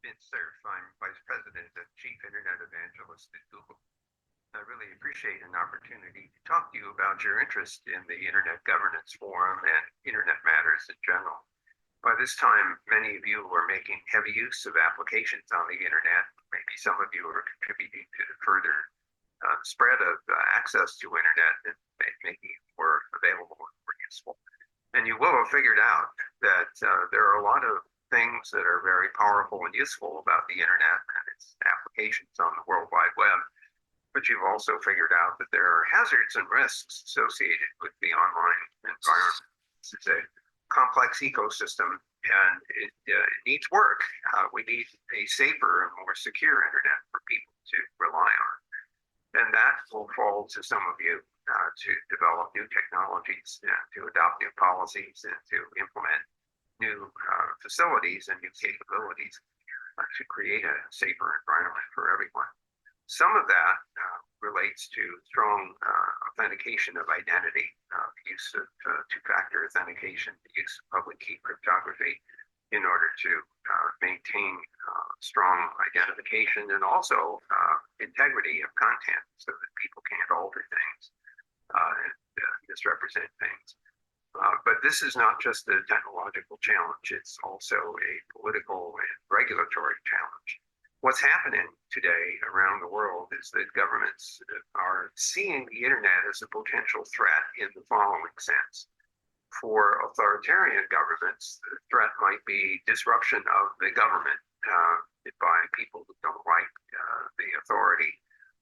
Cerf. I'm Vice President and Chief Internet Evangelist at Google. I really appreciate an opportunity to talk to you about your interest in the Internet Governance Forum and Internet matters in general. By this time, many of you are making heavy use of applications on the Internet. Maybe some of you are contributing to the further spread of access to Internet and making it more available and more useful. And you will have figured out that there are a lot of things that are very powerful and useful about the Internet and its applications on the World Wide Web. But you've also figured out that there are hazards and risks associated with the online environment. This is a complex ecosystem and it needs work. We need a safer and more secure Internet for people to rely on. And that will fall to some of you to develop new technologies and to adopt new policies and to implement new facilities and new capabilities to create a safer environment for everyone. Some of that relates to strong authentication of identity, the use of two-factor authentication, the use of public key cryptography in order to maintain strong identification and also integrity of content so that people can't alter things and misrepresent things. But this is not just a technological challenge, it's also a political and regulatory challenge. What's happening today around the world is that governments are seeing the Internet as a potential threat in the following sense. For authoritarian governments, the threat might be disruption of the government by people who don't like the authority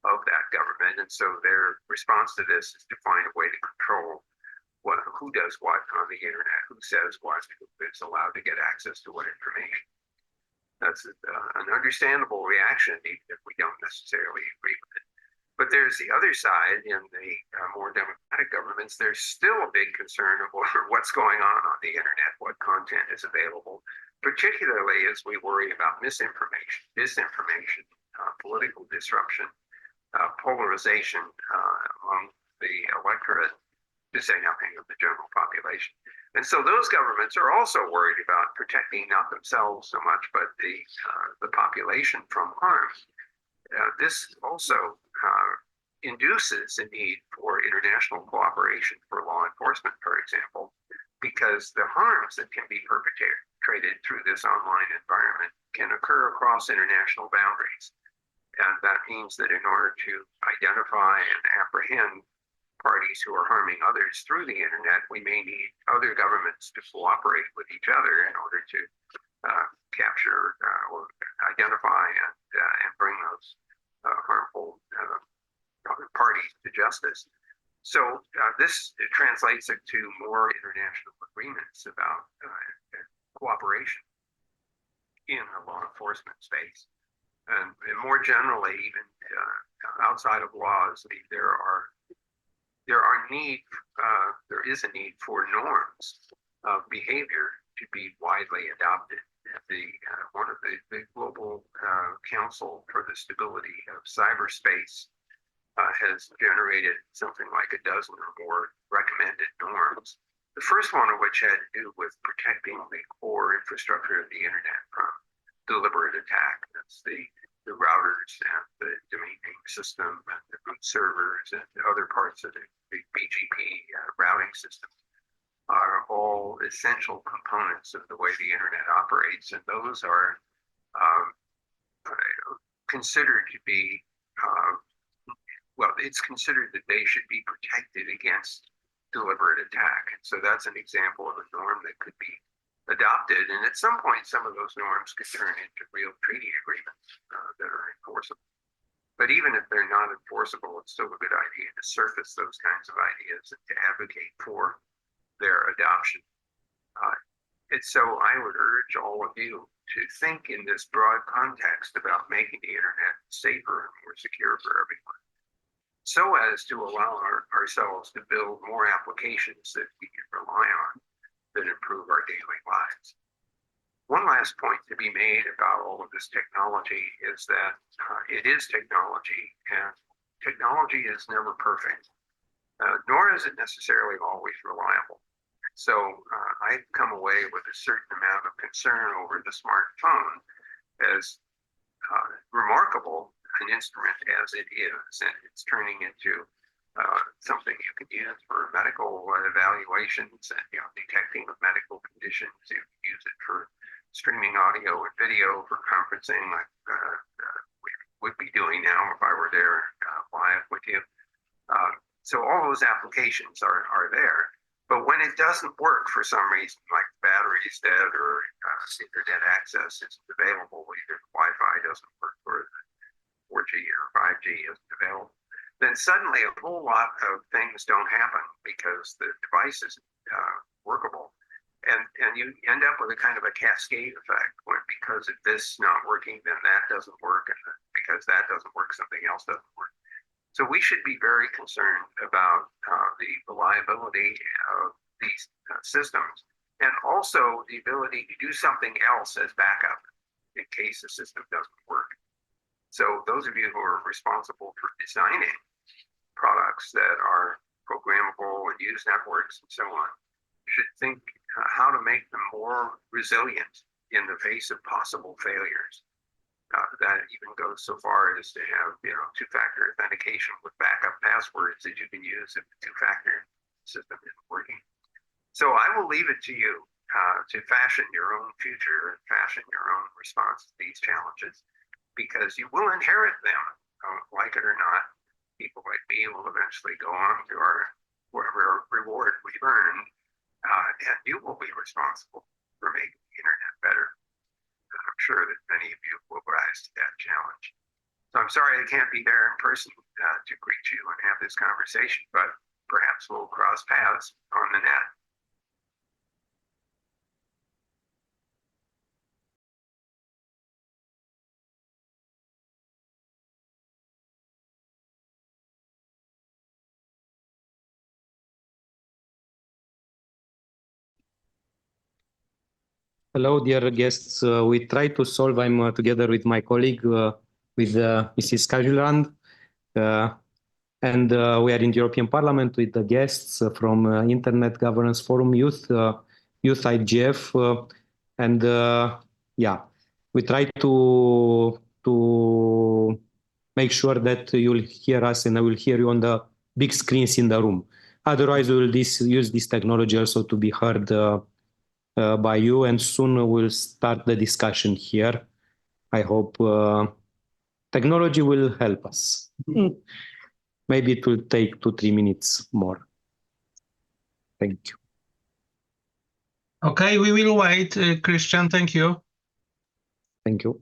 of that government. And so their response to this is to find a way to control who does what on the Internet, who says what, who is allowed to get access to what information. That's an understandable reaction, even if we don't necessarily agree with it. But there's the other side. In the more democratic governments, there's still a big concern over what's going on the Internet, what content is available, particularly as we worry about misinformation, disinformation, political disruption, polarization among the electorate, to say nothing of the general population. And so those governments are also worried about protecting not themselves so much, but the population from harm. This also induces a need for international cooperation for law enforcement, for example, because the harms that can be perpetrated through this online environment can occur across international boundaries. And that means that in order to identify and apprehend parties who are harming others through the Internet, we may need other governments to cooperate with each other in order to capture or identify and bring those harmful parties to justice. So this translates into more international agreements about cooperation in the law enforcement space. And more generally, even outside of laws, there is a need for norms of behavior to be widely adopted. One of the Global Council for the Stability of Cyberspace has generated something like a dozen or more recommended norms. The first one of which had to do with protecting the core infrastructure of the Internet from deliberate attack. That's the routers and the domain name system and the root servers and the other parts of the BGP routing system are all essential components of the way the Internet operates. And those are considered to be, it's considered that they should be protected against deliberate attack. And so that's an example of a norm that could be adopted, and at some point, some of those norms could turn into real treaty agreements that are enforceable. But even if they're not enforceable, it's still a good idea to surface those kinds of ideas and to advocate for their adoption. And so I would urge all of you to think in this broad context about making the Internet safer and more secure for everyone, so as to allow ourselves to build more applications that we can rely on that improve our daily lives. One last point to be made about all of this technology is that it is technology, and technology is never perfect, nor is it necessarily always reliable. So I've come away with a certain amount of concern over the smartphone as remarkable an instrument as it is, and it's turning into something you can use for medical evaluations and detecting of medical conditions. You can use it for streaming audio and video for conferencing, like we would be doing now if I were there live with you. So all those applications are there. But when it doesn't work for some reason, like the battery's dead or internet access isn't available, either Wi-Fi doesn't work or 4G or 5G isn't available, then suddenly a whole lot of things don't happen because the device isn't workable. And you end up with a kind of a cascade effect when because of this not working, then that doesn't work. And because that doesn't work, something else doesn't work. So we should be very concerned about the reliability of these systems and also the ability to do something else as backup in case the system doesn't work. So those of you who are responsible for designing products that are programmable and use networks and so on should think how to make them more resilient in the face of possible failures. That even goes so far as to have two-factor authentication with backup passwords that you can use if the two-factor system isn't working. So I will leave it to you to fashion your own future and fashion your own response to these challenges, because you will inherit them, like it or not. People like me will eventually go on to our whatever reward we've earned, and you will be responsible for making the internet better. I'm sure that many of you will rise to that challenge. So I'm sorry I can't be there in person to greet you and have this conversation, but perhaps we'll cross paths on the net. Hello, dear guests. We try to solve, I'm together with my colleague, with Mrs. Kajuland, and we are in the European Parliament with the guests from Internet Governance Forum, Youth IGF, and yeah, we try to make sure that you'll hear us and I will hear you on the big screens in the room. Otherwise, we will use this technology also to be heard by you, and soon we'll start the discussion here. I hope technology will help us. Maybe it will take 2-3 minutes more. Thank you. Okay, we will wait. Christian, thank you. Thank you.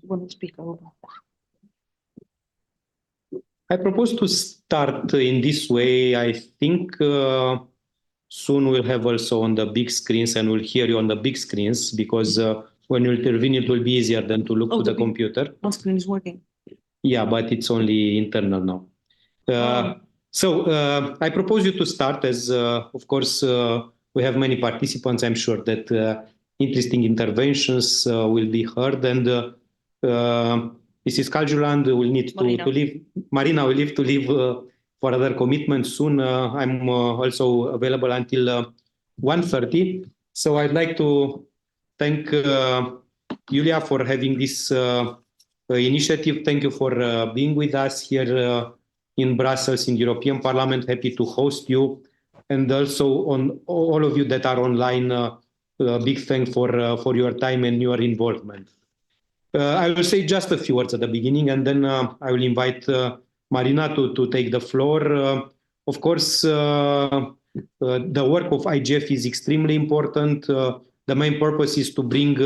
Want to speak over? I propose to start in this way. I think soon we'll have also on the big screens and we'll hear you on the big screens because when you intervene, it will be easier than to look to the computer. One screen is working. Yeah, but it's only internal now. So I propose you to start as, of course, we have many participants. I'm sure that interesting interventions will be heard. And Mrs. Kaljuland will need to leave. Marina will need to leave for other commitments soon. I'm also available until 1:30. So I'd like to thank Julia for having this initiative. Thank you for being with us here in Brussels, in the European Parliament. Happy to host you. And also on all of you that are online, big thanks for your time and your involvement. I will say just a few words at the beginning, and then I will invite Marina to take the floor. Of course, the work of IGF is extremely important. The main purpose is to bring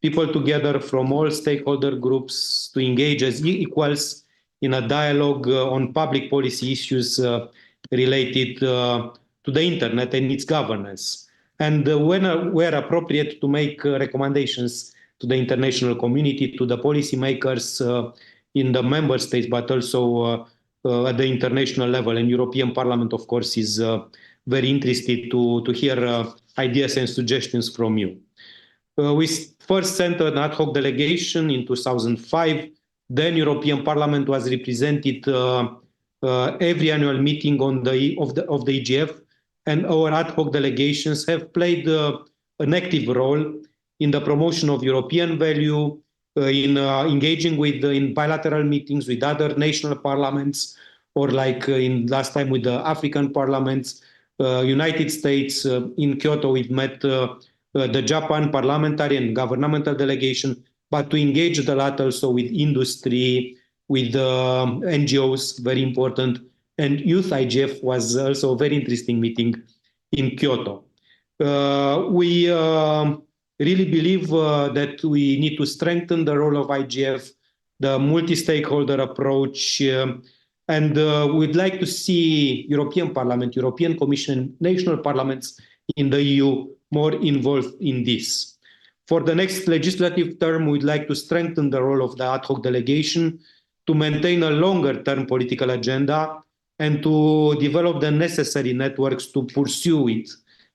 people together from all stakeholder groups to engage as equals in a dialogue on public policy issues related to the internet and its governance. And where appropriate, to make recommendations to the international community, to the policymakers in the member states, but also at the international level. And European Parliament, of course, is very interested to hear ideas and suggestions from you. We first sent an ad hoc delegation in 2005. Then European Parliament was represented every annual meeting of the EGF, and our ad hoc delegations have played an active role in the promotion of European value, in engaging in bilateral meetings with other national parliaments, or like in last time with the African parliaments, United States. In Kyoto, we've met the Japan parliamentary and governmental delegation, but to engage the latter also with industry, with NGOs, very important. And Youth IGF was also a very interesting meeting in Kyoto. We really believe that we need to strengthen the role of IGF, the multi-stakeholder approach, and we'd like to see European Parliament, European Commission, national parliaments in the EU more involved in this. For the next legislative term, we'd like to strengthen the role of the ad hoc delegation to maintain a longer-term political agenda and to develop the necessary networks to pursue it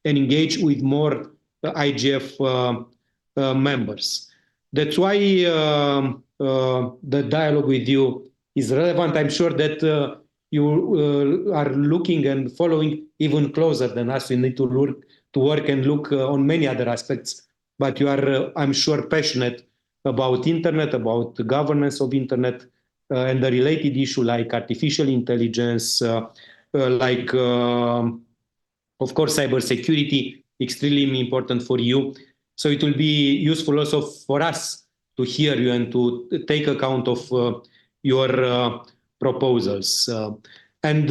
and engage with more IGF members. That's why the dialogue with you is relevant. I'm sure that you are looking and following even closer than us. We need to work and look on many other aspects, but you are, I'm sure, passionate about internet, about the governance of internet, and the related issue like artificial intelligence, like, of course, cybersecurity, extremely important for you. So it will be useful also for us to hear you and to take account of your proposals. And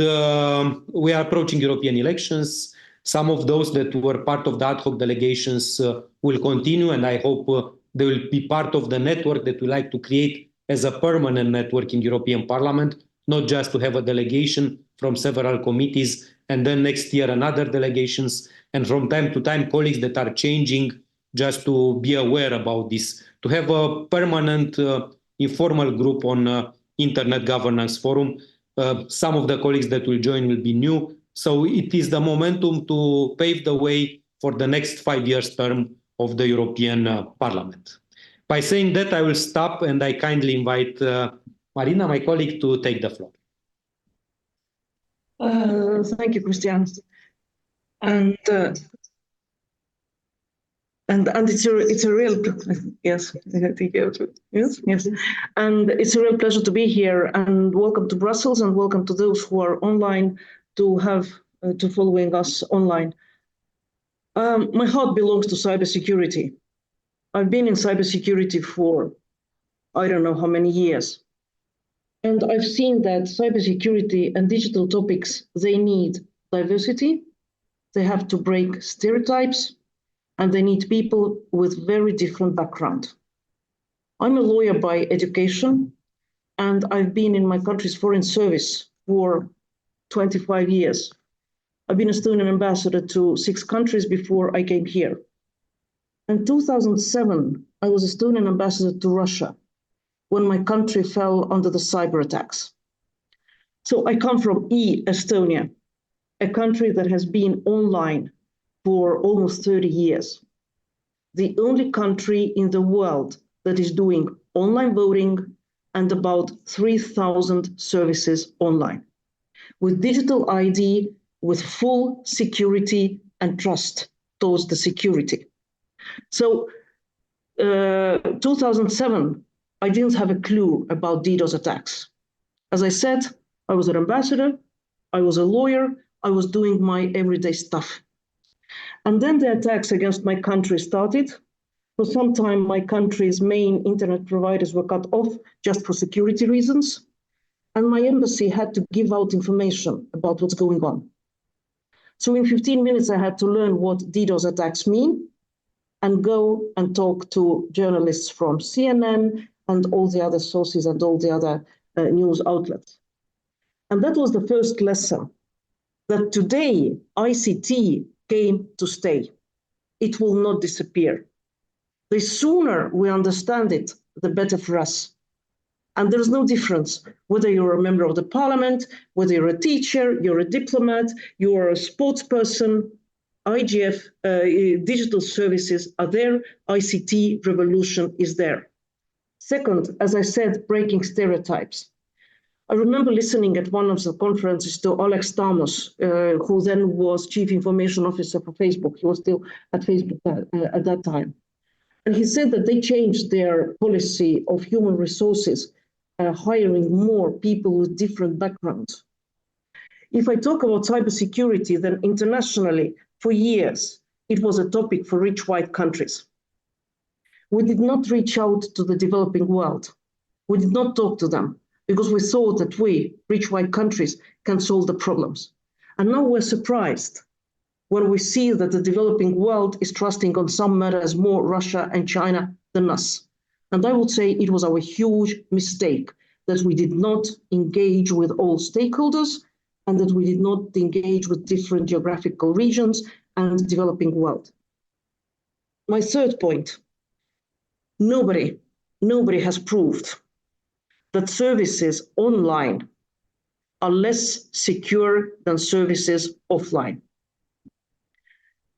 we are approaching European elections. Some of those that were part of the ad hoc delegations will continue, and I hope they will be part of the network that we like to create as a permanent network in European Parliament, not just to have a delegation from several committees and then next year another delegations, and from time to time colleagues that are changing, just to be aware about this, to have a permanent informal group on Internet Governance Forum. Some of the colleagues that will join will be new. So it is the momentum to pave the way for the next 5 years term of the European Parliament. By saying that, I will stop and I kindly invite Marina, my colleague, to take the floor. Thank you, Christian. And it's a real yes, yes, and it's a real pleasure to be here. And welcome to Brussels, and welcome to those who are online to following us online. My heart belongs to cybersecurity. I've been in cybersecurity for I don't know how many years, and I've seen that cybersecurity and digital topics, they need diversity. They have to break stereotypes. And they need people with very different background. I'm a lawyer by education, and I've been in my country's foreign service for 25 years. I've been Estonian ambassador to 6 countries before I came here. In 2007, I was Estonian ambassador to Russia when my country fell under the cyber attacks. So I come from Estonia, a country that has been online for almost 30 years. The only country in the world that is doing online voting and about 3,000 services online, with digital ID, with full security and trust towards the security. So 2007, I didn't have a clue about DDoS attacks. As I said, I was an ambassador, I was a lawyer, I was doing my everyday stuff. And then the attacks against my country started. For some time, my country's main internet providers were cut off just for security reasons. And my embassy had to give out information about what's going on. So in 15 minutes, I had to learn what DDoS attacks mean and go and talk to journalists from CNN and all the other sources and all the other news outlets. And that was the first lesson, that today ICT came to stay. It will not disappear. The sooner we understand it, the better for us. And there's no difference whether you're a member of the parliament, whether you're a teacher, you're a diplomat, you're a sports person. IGF digital services are there. ICT revolution is there. Second, as I said, breaking stereotypes. I remember listening at one of the conferences to Alex Stamos, who then was chief information officer for Facebook. He was still at Facebook at that time. And he said that they changed their policy of human resources, hiring more people with different backgrounds. If I talk about cybersecurity, then internationally, for years, it was a topic for rich white countries. We did not reach out to the developing world. We did not talk to them because we thought that we, rich white countries, can solve the problems. And now we're surprised when we see that the developing world is trusting on some matters more Russia and China than us. And I would say it was our huge mistake that we did not engage with all stakeholders and that we did not engage with different geographical regions and developing world. My third point, nobody has proved that services online are less secure than services offline.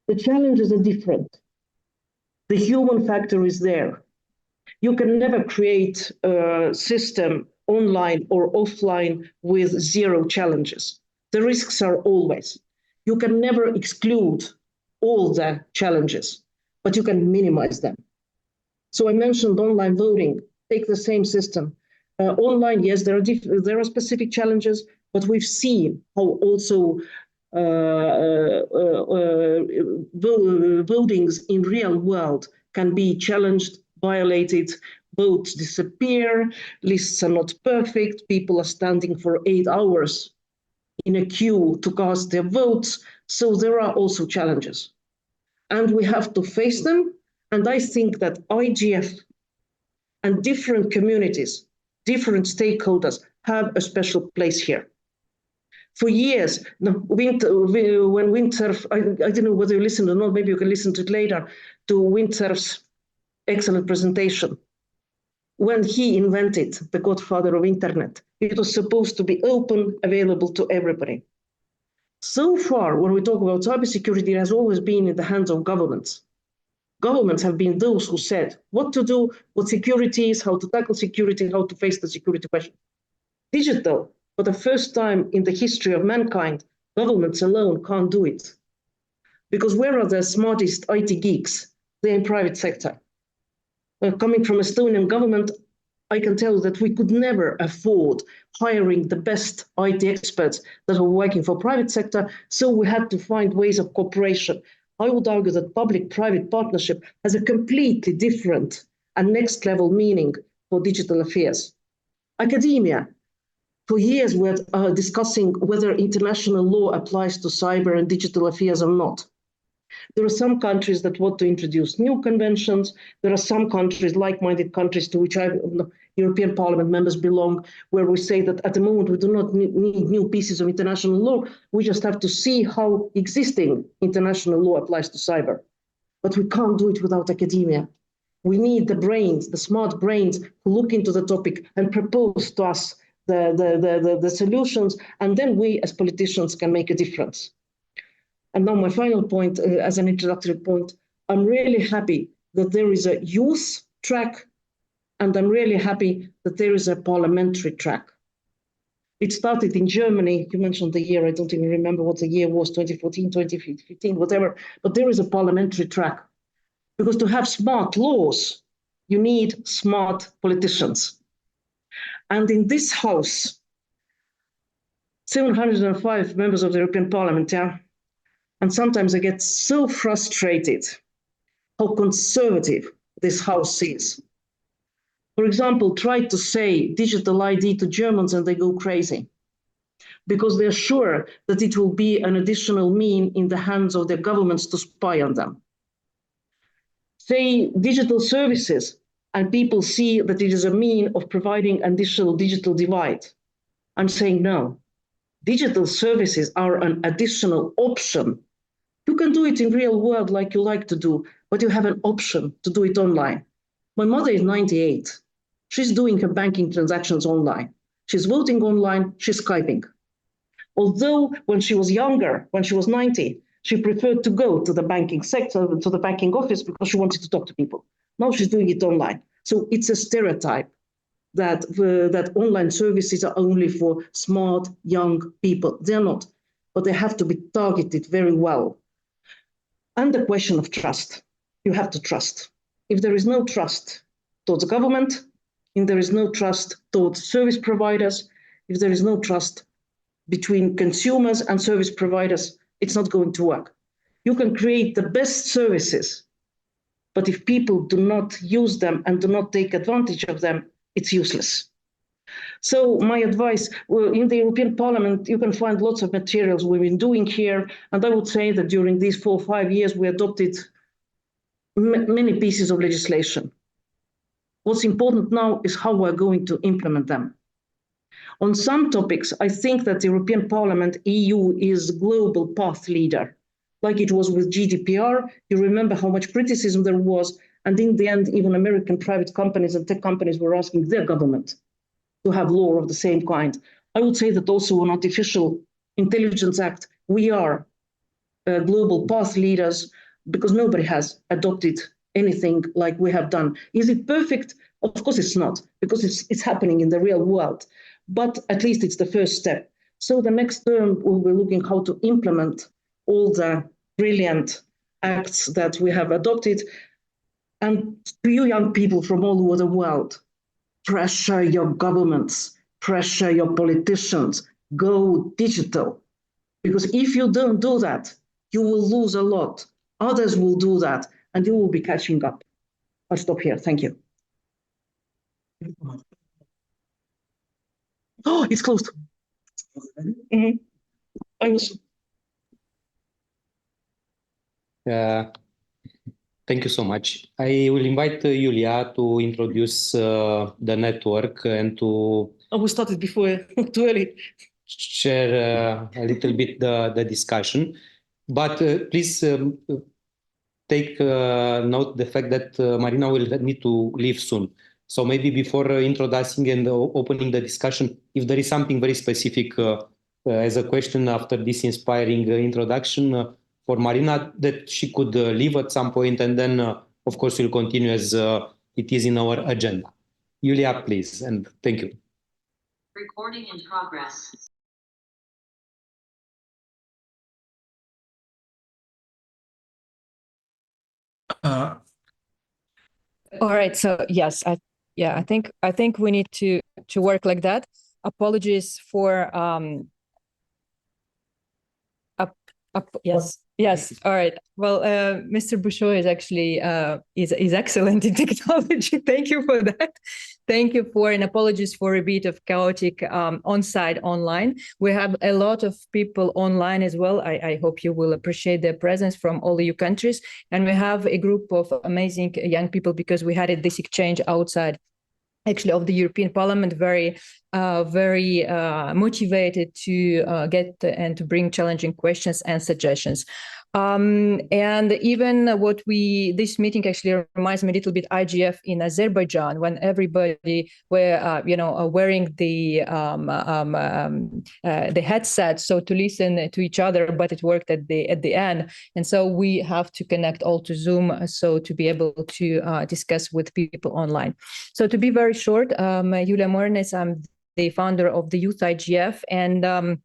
The challenges are different. The human factor is there. You can never create a system online or offline with zero challenges. The risks are always. You can never exclude all the challenges, but you can minimize them. So I mentioned online voting. Take the same system. Online, yes, there are specific challenges, but we've seen how also votings in real world can be challenged, violated, votes disappear, lists are not perfect, people are standing for 8 hours in a queue to cast their votes. So there are also challenges. And we have to face them. And I think that IGF and different communities, different stakeholders have a special place here. For years, when Windsurf, I don't know whether you listened or not, maybe you can listen to it later, to Windsurf's excellent presentation. When he invented the godfather of internet, it was supposed to be open, available to everybody. So far, when we talk about cybersecurity, it has always been in the hands of governments. Governments have been those who said what to do, what security is, how to tackle security, how to face the security question. Digital, for the first time in the history of mankind, governments alone can't do it. Because where are the smartest IT geeks? They're in private sector. Coming from Estonian government, I can tell you that we could never afford hiring the best IT experts that are working for private sector, so we had to find ways of cooperation. I would argue that public-private partnership has a completely different and next level meaning for digital affairs. Academia. For years, we're discussing whether international law applies to cyber and digital affairs or not. There are some countries that want to introduce new conventions. There are some countries, like-minded countries to which European Parliament members belong, where we say that at the moment we do not need new pieces of international law. We just have to see how existing international law applies to cyber. But we can't do it without academia. We need the brains, the smart brains, who look into the topic and propose to us the solutions, and then we as politicians can make a difference. And now my final point, as an introductory point, I'm really happy that there is a youth track, and I'm really happy that there is a parliamentary track. It started in Germany. You mentioned the year. I don't even remember what the year was, 2014, 2015, whatever. But there is a parliamentary track. Because to have smart laws, you need smart politicians. And in this House, 705 members of the European Parliament, yeah, and sometimes I get so frustrated how conservative this House is. For example, try to say digital ID to Germans and they go crazy because they're sure that it will be an additional mean in the hands of their governments to spy on them. Say digital services and people see that it is a mean of providing additional digital divide. I'm saying no. Digital services are an additional option. You can do it in real world like you like to do, but you have an option to do it online. My mother is 98. She's doing her banking transactions online. She's voting online, she's Skyping. Although when she was younger, when she was 90, she preferred to go to the banking sector, to the banking office, because she wanted to talk to people. Now she's doing it online. So it's a stereotype that, that online services are only for smart, young people. They're not, but they have to be targeted very well. And the question of trust. You have to trust. If there is no trust towards the government, if there is no trust towards service providers, if there is no trust between consumers and service providers, it's not going to work. You can create the best services, but if people do not use them and do not take advantage of them, it's useless. So my advice, well, in the European Parliament, you can find lots of materials we've been doing here. And I would say that during these 4 or 5 years, we adopted many pieces of legislation. What's important now is how we're going to implement them. On some topics, I think that the European Parliament, EU, is global path leader. Like it was with GDPR, you remember how much criticism there was. And in the end, even American private companies and tech companies were asking their government to have law of the same kind. I would say that also on Artificial Intelligence Act, we are global path leaders because nobody has adopted anything like we have done. Is it perfect? Of course it's not, because it's happening in the real world, but at least it's the first step. So the next term, we'll be looking how to implement all the brilliant acts that we have adopted. And to you young people from all over the world, pressure your governments, pressure your politicians, go digital. Because if you don't do that, you will lose a lot. Others will do that, and you will be catching up. I'll stop here. Thank you. Oh, it's closed. Mm-hmm. I was. Thank you so much. I will invite Julia to introduce the network and to... Oh, we started before, too early. Share a little bit the discussion. But please take note the fact that Marina will need to leave soon. So maybe before introducing and opening the discussion, if there is something very specific as a question after this inspiring introduction for Marina, that she could leave at some point, and then, of course, we'll continue as it is in our agenda. Julia, please, and thank you. Recording in progress. All right. So yes, I think we need to work like that. Apologies for yes. Yes. All right. Well, Mr. Bouchot is actually is excellent in technology. Thank you for that. Thank you for, and apologies for a bit of chaotic on-site online. We have a lot of people online as well. I hope you will appreciate their presence from all EU countries. And we have a group of amazing young people because we had this exchange outside actually of the European Parliament, very motivated to get and to bring challenging questions and suggestions. And even this meeting actually reminds me a little bit IGF in Azerbaijan, when everybody were, wearing the headset, so to listen to each other, but it worked at the end. And so we have to connect all to Zoom, so to be able to discuss with people online. So to be very short, Julia Mornes, I'm the founder of the Youth IGF, and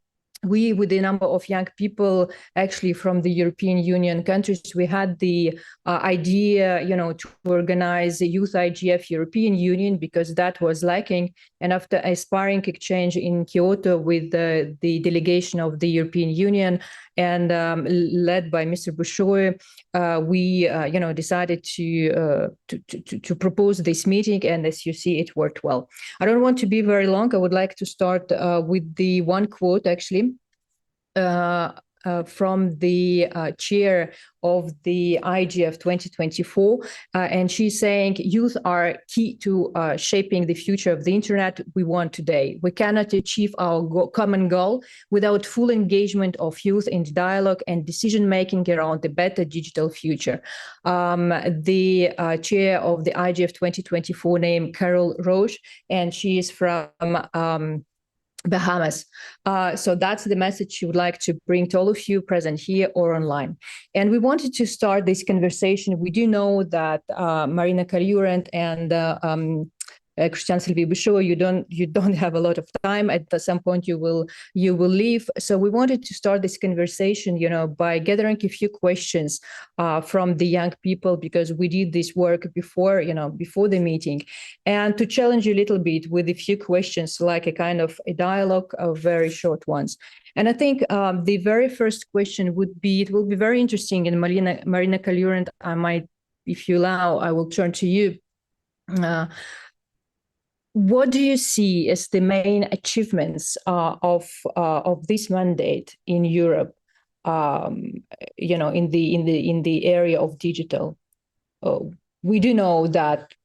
we, with a number of young people, actually from the European Union countries, we had the idea, to organize a Youth IGF European Union, because that was lacking. And after a sparring exchange in Kyoto with the delegation of the European Union and led by Mr. Bouchot, we, decided to propose this meeting. And as you see, it worked well. I don't want to be very long. I would like to start with the one quote, actually, from the chair of the IGF 2024. And she's saying, youth are key to shaping the future of the internet we want today. We cannot achieve our common goal without full engagement of youth in dialogue and decision-making around the better digital future. The chair of the IGF 2024 named Carol Roche, and she is from Bahamas. So that's the message she would like to bring to all of you present here or online. And we wanted to start this conversation. We do know that Marina Kaliurent and Christian Sylvie Bouchot, you don't have a lot of time. At some point you will leave. So we wanted to start this conversation, by gathering a few questions from the young people, because we did this work before the meeting, and to challenge you a little bit with a few questions, like a kind of a dialogue of very short ones. And I think the very first question it will be very interesting. And Marina Kaliurent, I might, if you allow, I will turn to you. What do you see as the main achievements of this mandate in Europe? In the area of digital, we do know that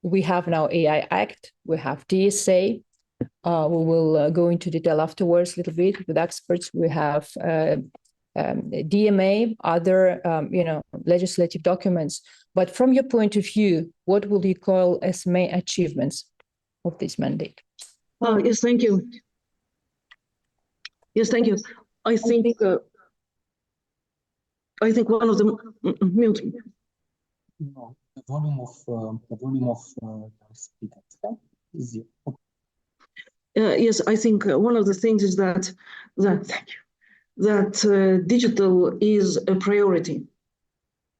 we have now AI Act, we have DSA. We will go into detail afterwards a little bit with experts. We have DMA, other legislative documents. But from your point of view, what will you call as main achievements of this mandate? Yes, thank you. Yes, thank you. I think one of the mute. No, the volume of speakers is zero. Yes, I think one of the things is that digital is a priority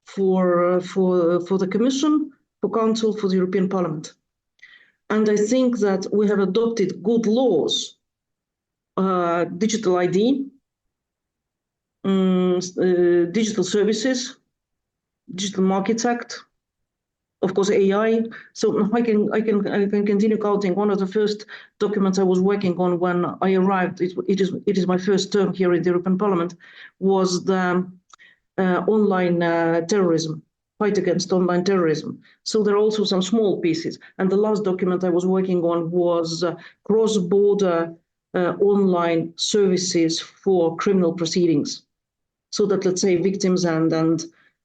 for the Commission, for Council, for the European Parliament. And I think that we have adopted good laws, digital ID, digital services, Digital Markets Act, of course, AI. So I can continue counting. One of the first documents I was working on when I arrived, it is my first term here in the European Parliament, was the online terrorism, fight against online terrorism. So there are also some small pieces. And the last document I was working on was cross-border online services for criminal proceedings, so that, let's say, victims and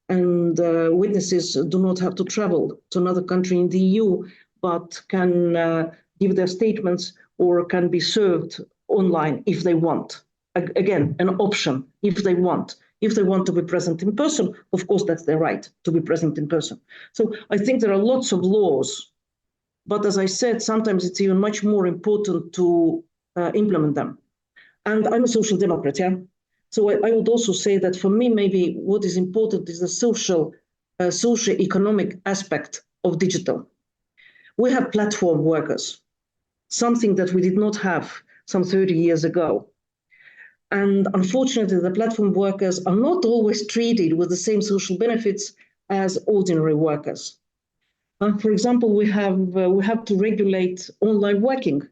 witnesses do not have to travel to another country in the EU, but can give their statements or can be served online if they want. Again, an option if they want. If they want to be present in person, of course, that's their right to be present in person. So I think there are lots of laws, but as I said, sometimes it's even much more important to implement them. And I'm a social democrat, yeah? So I would also say that for me, maybe what is important is the socio-economic aspect of digital. We have platform workers, something that we did not have some 30 years ago. And unfortunately, the platform workers are not always treated with the same social benefits as ordinary workers. For example, we have to regulate online working.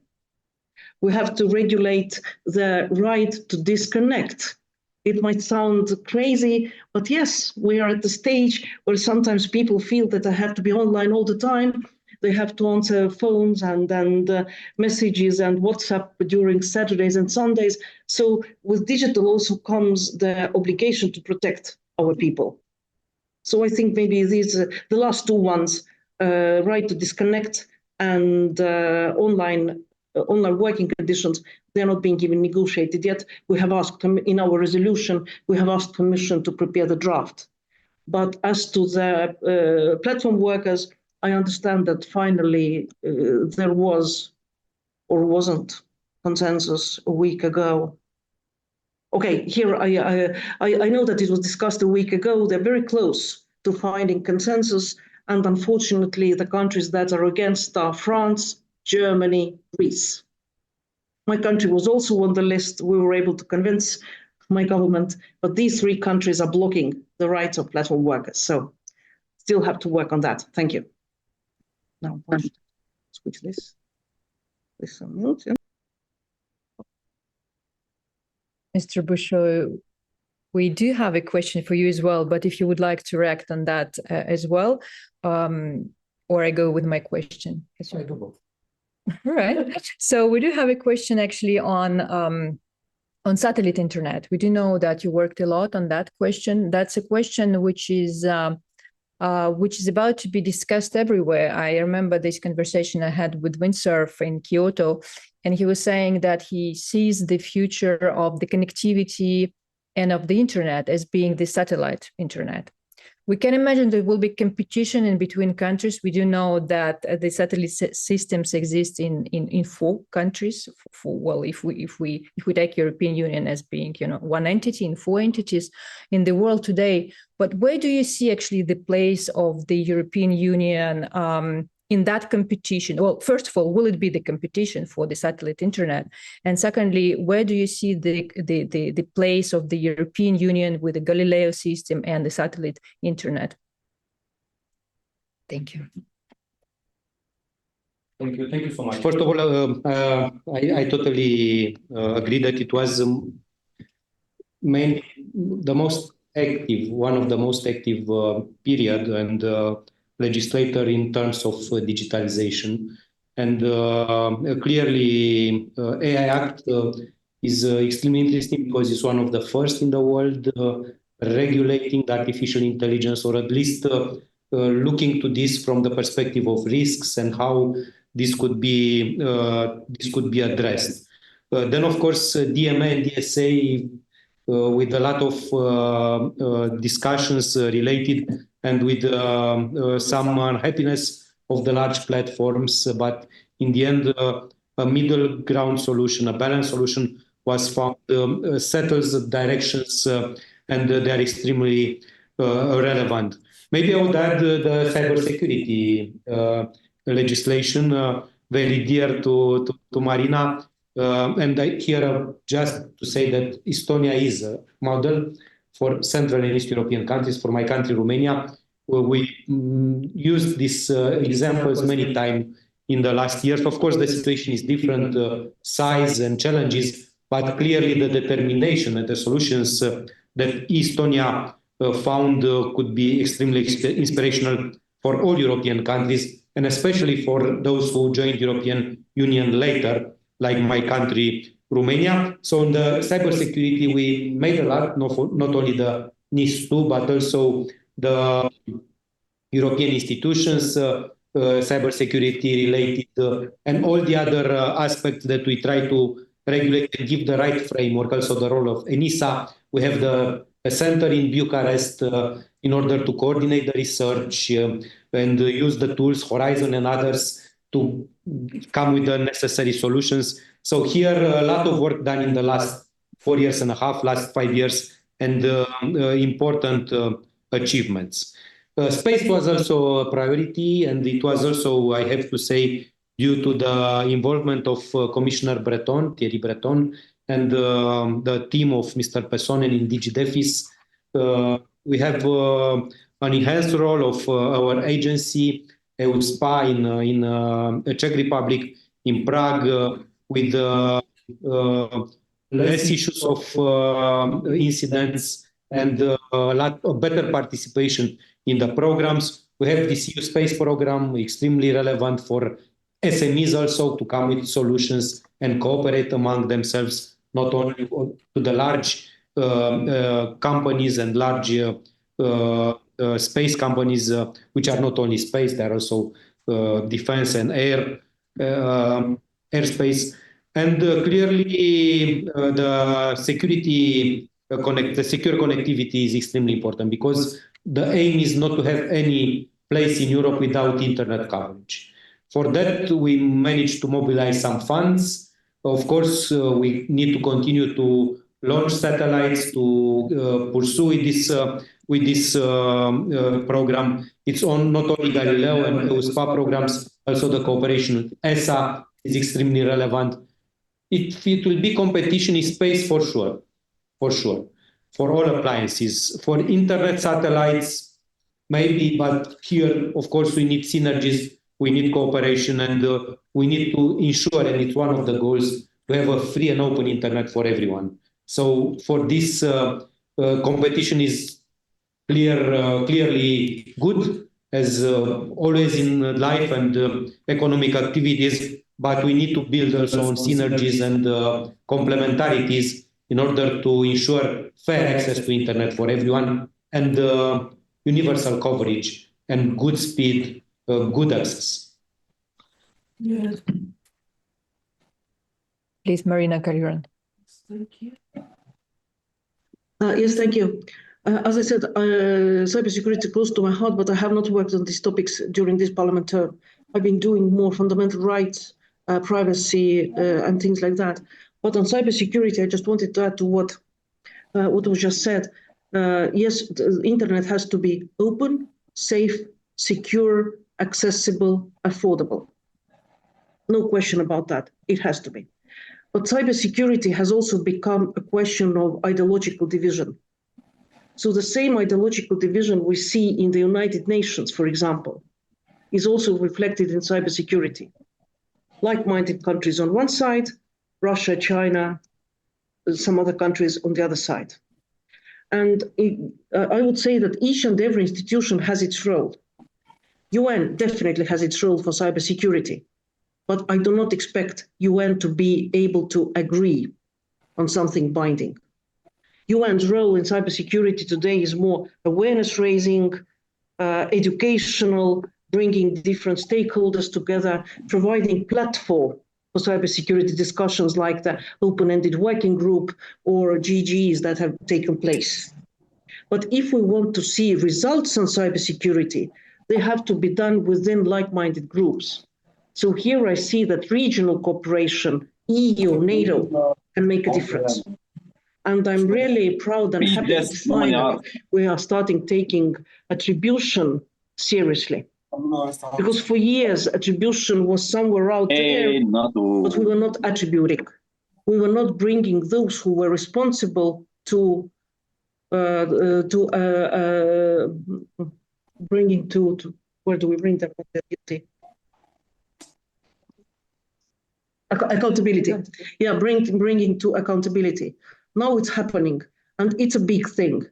We have to regulate the right to disconnect. It might sound crazy, but yes, we are at the stage where sometimes people feel that they have to be online all the time. They have to answer phones and messages and WhatsApp during Saturdays and Sundays. So with digital also comes the obligation to protect our people. So I think maybe these the last two ones, right to disconnect and online working conditions, they're not being even negotiated yet. We have asked in our resolution, we have asked Commission to prepare the draft. But as to the platform workers, I understand that finally there was or wasn't consensus a week ago. Okay, here I know that it was discussed a week ago. They're very close to finding consensus, and unfortunately, the countries that are against are France, Germany, Greece. My country was also on the list. We were able to convince my government, but these three countries are blocking the rights of platform workers. So still have to work on that. Thank you. Now, switch this. This mute. Yeah. Mr. Busho, we do have a question for you as well, but if you would like to react on that as well, or I go with my question. I do both. All right. So we do have a question actually on satellite internet. We do know that you worked a lot on that question. That's a question which is about to be discussed everywhere. I remember this conversation I had with Windsurf in Kyoto, and he was saying that he sees the future of the connectivity and of the internet as being the satellite internet. We can imagine there will be competition in between countries. We do know that the satellite systems exist in 4 countries. Well, if we take European Union as being, one entity in 4 entities in the world today, but where do you see actually the place of the European Union in that competition? Well, first of all, will it be the competition for the satellite internet? And secondly, where do you see the place of the European Union with the Galileo system and the satellite internet? Thank you. Thank you so much. First of all, I totally agree that it was one of the most active period and legislator in terms of digitalization. And clearly, AI Act is extremely interesting because it's one of the first in the world regulating the artificial intelligence, or at least looking to this from the perspective of risks and how this could be addressed. Then, of course, DMA and DSA with a lot of discussions related and with some unhappiness of the large platforms. But in the end, a middle ground solution, a balanced solution was found, settles the directions, and they're extremely relevant. Maybe I would add the cybersecurity legislation, very dear to Marina. And I here just to say that Estonia is a model for Central and East European countries. For my country, Romania, we used these examples many times in the last years. Of course, the situation is different, size and challenges, but clearly the determination and the solutions that Estonia found could be extremely inspirational for all European countries, and especially for those who joined European Union later, like my country, Romania. So in the cybersecurity, we made a lot, not only the NIS2, but also the European institutions, cybersecurity related, and all the other aspects that we try to regulate and give the right framework. Also the role of ENISA. We have a center in Bucharest in order to coordinate the research and use the tools, Horizon and others, to come with the necessary solutions. So here, a lot of work done in the last 4 years and a half, last 5 years, and important achievements. Space was also a priority, and it was also, I have to say, due to the involvement of Commissioner Thierry Breton, and the team of Mr. Pesonen in DigiDefis. We have an enhanced role of our agency, EUSPA in Czech Republic, in Prague, with less issues of incidents and a lot of better participation in the programs. We have this EU Space program, extremely relevant for SMEs also to come with solutions and cooperate among themselves, not only to the large companies and large space companies, which are not only space, they are also defense and airspace. And clearly, the secure connectivity is extremely important, because the aim is not to have any place in Europe without internet coverage. For that, we managed to mobilize some funds. Of course, we need to continue to launch satellites to pursue with this program. It's on not only Galileo and EUSPA programs, also the cooperation with ESA is extremely relevant. It will be competition in space for sure, for all appliances. For internet satellites, maybe, but here, of course, we need synergies, we need cooperation, and we need to ensure, and it's one of the goals, to have a free and open internet for everyone. So for this, competition is clearly good, as always in life and economic activities, but we need to build also on synergies and complementarities in order to ensure fair access to internet for everyone and universal coverage and good speed, good access. Yes. Please, Marina Kalyurand. Thank you. Yes, thank you. As I said, cybersecurity is close to my heart, but I have not worked on these topics during this parliament term. I've been doing more fundamental rights, privacy, and things like that. But on cybersecurity, I just wanted to add to what was just said. Yes, the internet has to be open, safe, secure, accessible, affordable. No question about that. It has to be. But cybersecurity has also become a question of ideological division. So the same ideological division we see in the United Nations, for example, is also reflected in cybersecurity. Like-minded countries on one side, Russia, China, some other countries on the other side. And I would say that each and every institution has its role. UN definitely has its role for cybersecurity, but I do not expect UN to be able to agree on something binding. UN's role in cybersecurity today is more awareness raising, educational, bringing different stakeholders together, providing platform for cybersecurity discussions like the open-ended working group or GGs that have taken place. But if we want to see results on cybersecurity, they have to be done within like-minded groups. So here I see that regional cooperation, EU, NATO, can make a difference. And I'm really proud and happy to find that we are starting taking attribution seriously. Because for years, attribution was somewhere out there, but we were not attributing. We were not bringing those who were responsible to bringing to where do we bring them? Accountability. Yeah, bringing to accountability. Now it's happening, and it's a big thing.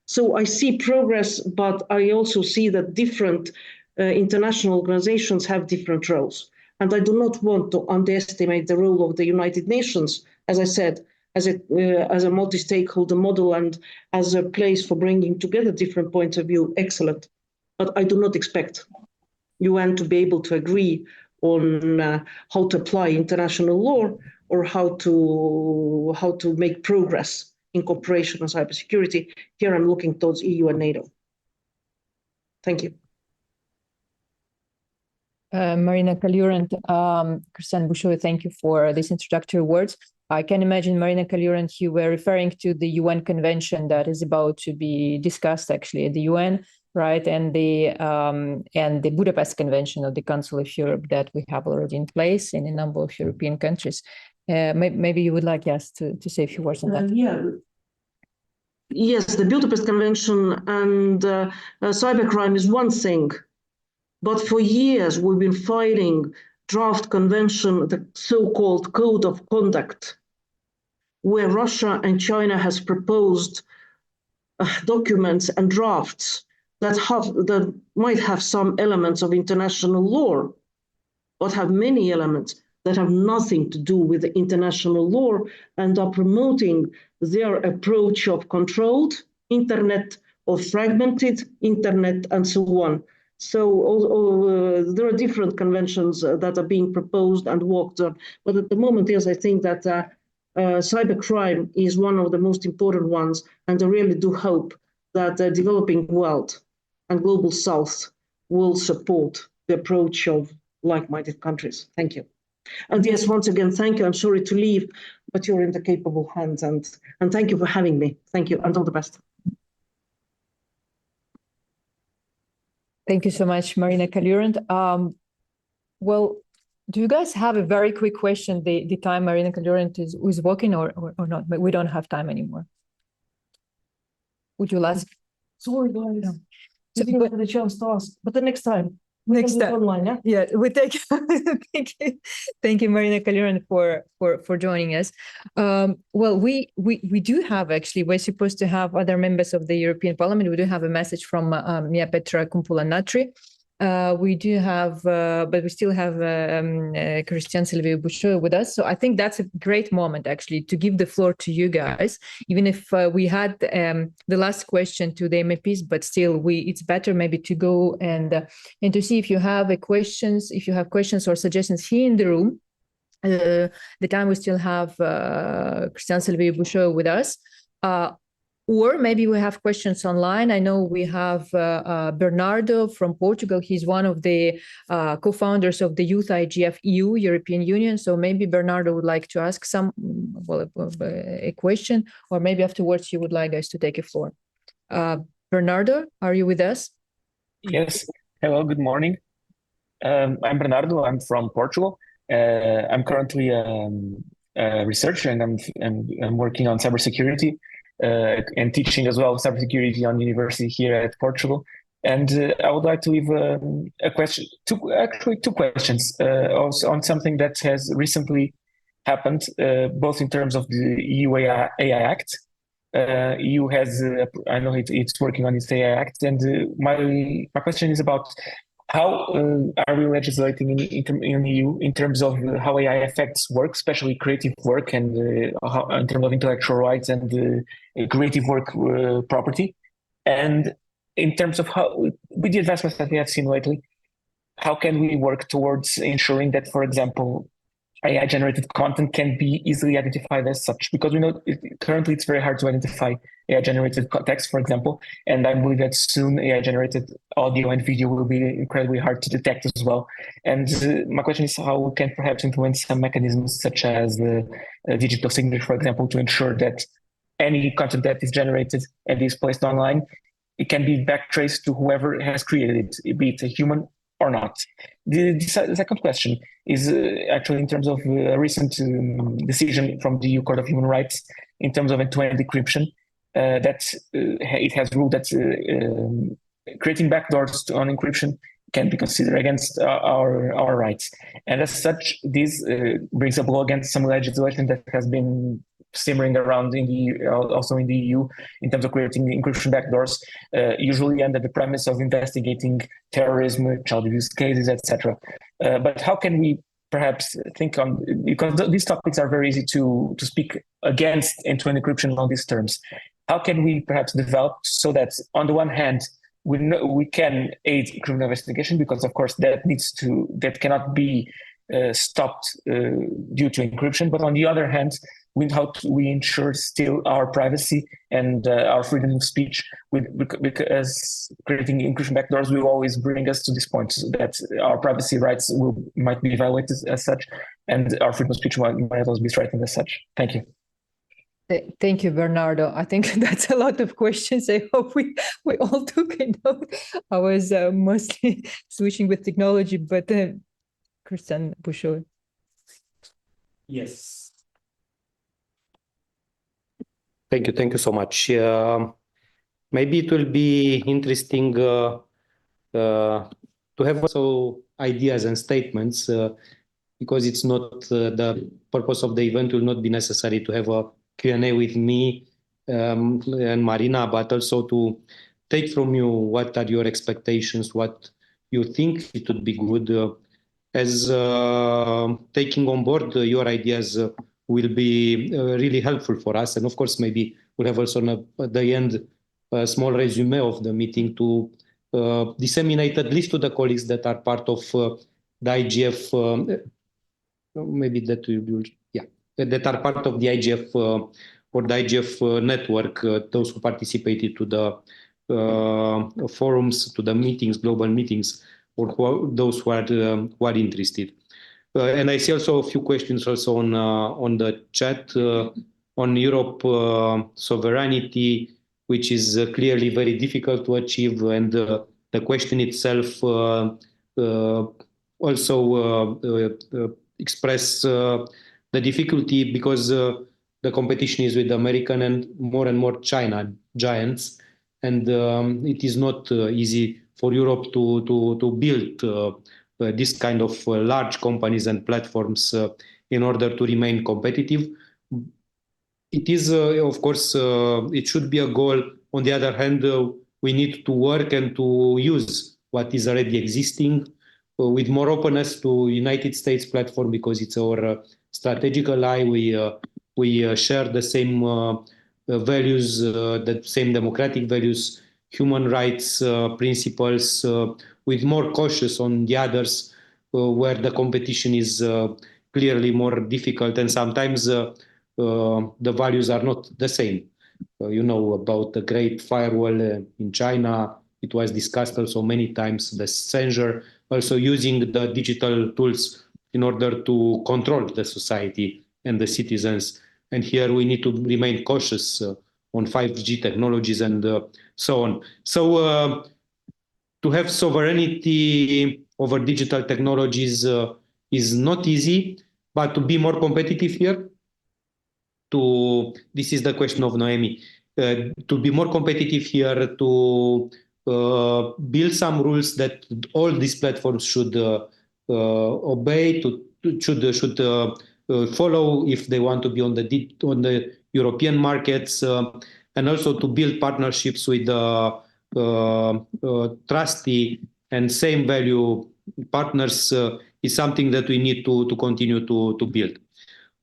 So I see progress, but I also see that different international organizations have different roles. And I do not want to underestimate the role of the United Nations, as I said, as a multi-stakeholder model and as a place for bringing together different points of view. Excellent. But I do not expect UN to be able to agree on how to apply international law or how to make progress in cooperation on cybersecurity. Here I'm looking towards EU and NATO. Thank you. Marina Kalyurand, Cristian Bușoi, thank you for these introductory words. I can imagine, Marina Kalyurand, you were referring to the UN convention that is about to be discussed actually at the UN, right? And the Budapest Convention of the Council of Europe that we have already in place in a number of European countries. maybe you would like, yes, to say a few words on that. Yeah. Yes, the Budapest Convention and cybercrime is one thing, but for years we've been fighting draft convention, the so-called Code of Conduct, where Russia and China has proposed documents and drafts that might have some elements of international law, but have many elements that have nothing to do with the international law and are promoting their approach of controlled internet or fragmented internet and so on. So there are different conventions that are being proposed and worked on. But at the moment, yes, I think that cybercrime is one of the most important ones. And I really do hope that the developing world and global south will support the approach of like-minded countries. Thank you. And yes, once again, thank you. I'm sorry to leave, but you're in the capable hands. And thank you for having me. Thank you, and all the best. Thank you so much, Marina Kalurand. Well, do you guys have a very quick question? The time Marina Kalurand is working or not? But we don't have time anymore. Would you ask? Sorry, guys. No. So you got the chance to ask, but the next time. Next time. Online, yeah? Yeah, we thank thank you, Marina Kalurand, for joining us. Well, we do have, actually, we're supposed to have other members of the European Parliament. We do have a message from Mia Petra Kumpula-Natri. We do have, but we still have Christian Silviu Bușoiu with us. So I think that's a great moment, actually, to give the floor to you guys, even if we had the last question to the MEPs, but still it's better maybe to go and to see if you have questions or suggestions here in the room. The time we still have Christian Silviu Bușoiu with us. Or maybe we have questions online. I know we have Bernardo from Portugal. He's one of the co-founders of the Youth IGF EU, European Union. So maybe Bernardo would like to ask a question, or maybe afterwards you would like us to take a floor. Bernardo, are you with us? Yes. Hello, good morning. I'm Bernardo. I'm from Portugal. I'm currently a researcher, and I'm working on cybersecurity. And teaching as well cybersecurity on university here at Portugal. And I would like to leave a question, two questions on something that has recently happened, both in terms of the EU AI Act. EU has, I know it's working on its AI Act, and my question is about how are we legislating in EU in terms of how AI affects work, especially creative work, and how, in terms of intellectual rights and creative work property? And in terms of how, with the advancements that we have seen lately, how can we work towards ensuring that, for example, AI-generated content can be easily identified as such? Because we know currently it's very hard to identify AI-generated text, for example, and I believe that soon AI-generated audio and video will be incredibly hard to detect as well. And my question is how we can perhaps implement some mechanisms such as the digital signature, for example, to ensure that any content that is generated and is placed online, it can be backtraced to whoever has created it, be it a human or not. The second question is actually in terms of a recent decision from the EU Court of Human Rights in terms of end-to-end decryption, that it has ruled that creating backdoors on encryption can be considered against our rights. And as such, this brings a blow against some legislation that has been simmering around also in the EU in terms of creating encryption backdoors, usually under the premise of investigating terrorism, child abuse cases, etc. But how can we perhaps think on, because these topics are very easy to speak against end-to-end encryption on these terms, how can we perhaps develop so that on the one hand, we can aid criminal investigation, because of course that cannot be stopped due to encryption, but on the other hand, how we ensure still our privacy and our freedom of speech, because creating encryption backdoors will always bring us to this point, so that our privacy rights might be violated as such, and our freedom of speech might also be threatened as such. Thank you. Thank you, Bernardo. I think that's a lot of questions. I hope we all took a note. I was mostly switching with technology, but Christian Bușoiu. Yes. Thank you so much. Maybe it will be interesting to have also ideas and statements because it's not the purpose of the event will not be necessary to have a Q&A with me and Marina, but also to take from you what are your expectations, what you think it would be good as taking on board your ideas will be really helpful for us. And of course, maybe we'll have also at the end a small resume of the meeting to disseminate at least to the colleagues that are part of the IGF, maybe that will be, that are part of the IGF or the IGF network, those who participated to the forums, to the meetings, global meetings, or those who are interested. And I see also a few questions also on the chat on Europe sovereignty, which is clearly very difficult to achieve, and the question itself also express the difficulty because the competition is with American and more China giants, and it is not easy for Europe to build this kind of large companies and platforms in order to remain competitive. It is, of course, it should be a goal. On the other hand, we need to work and to use what is already existing with more openness to United States platform because it's our strategic ally. We share the same values, the same democratic values, human rights principles, with more cautious on the others where the competition is clearly more difficult and sometimes the values are not the same. You know about the Great Firewall in China. It was discussed also many times, the censure, also using the digital tools in order to control the society and the citizens. And here we need to remain cautious on 5G technologies and so on. So to have sovereignty over digital technologies is not easy, but to be more competitive here, this is the question of Noemi, to be more competitive here, to build some rules that all these platforms should obey, should follow if they want to be on the European markets, and also to build partnerships with trusty and same value partners is something that we need to continue to build.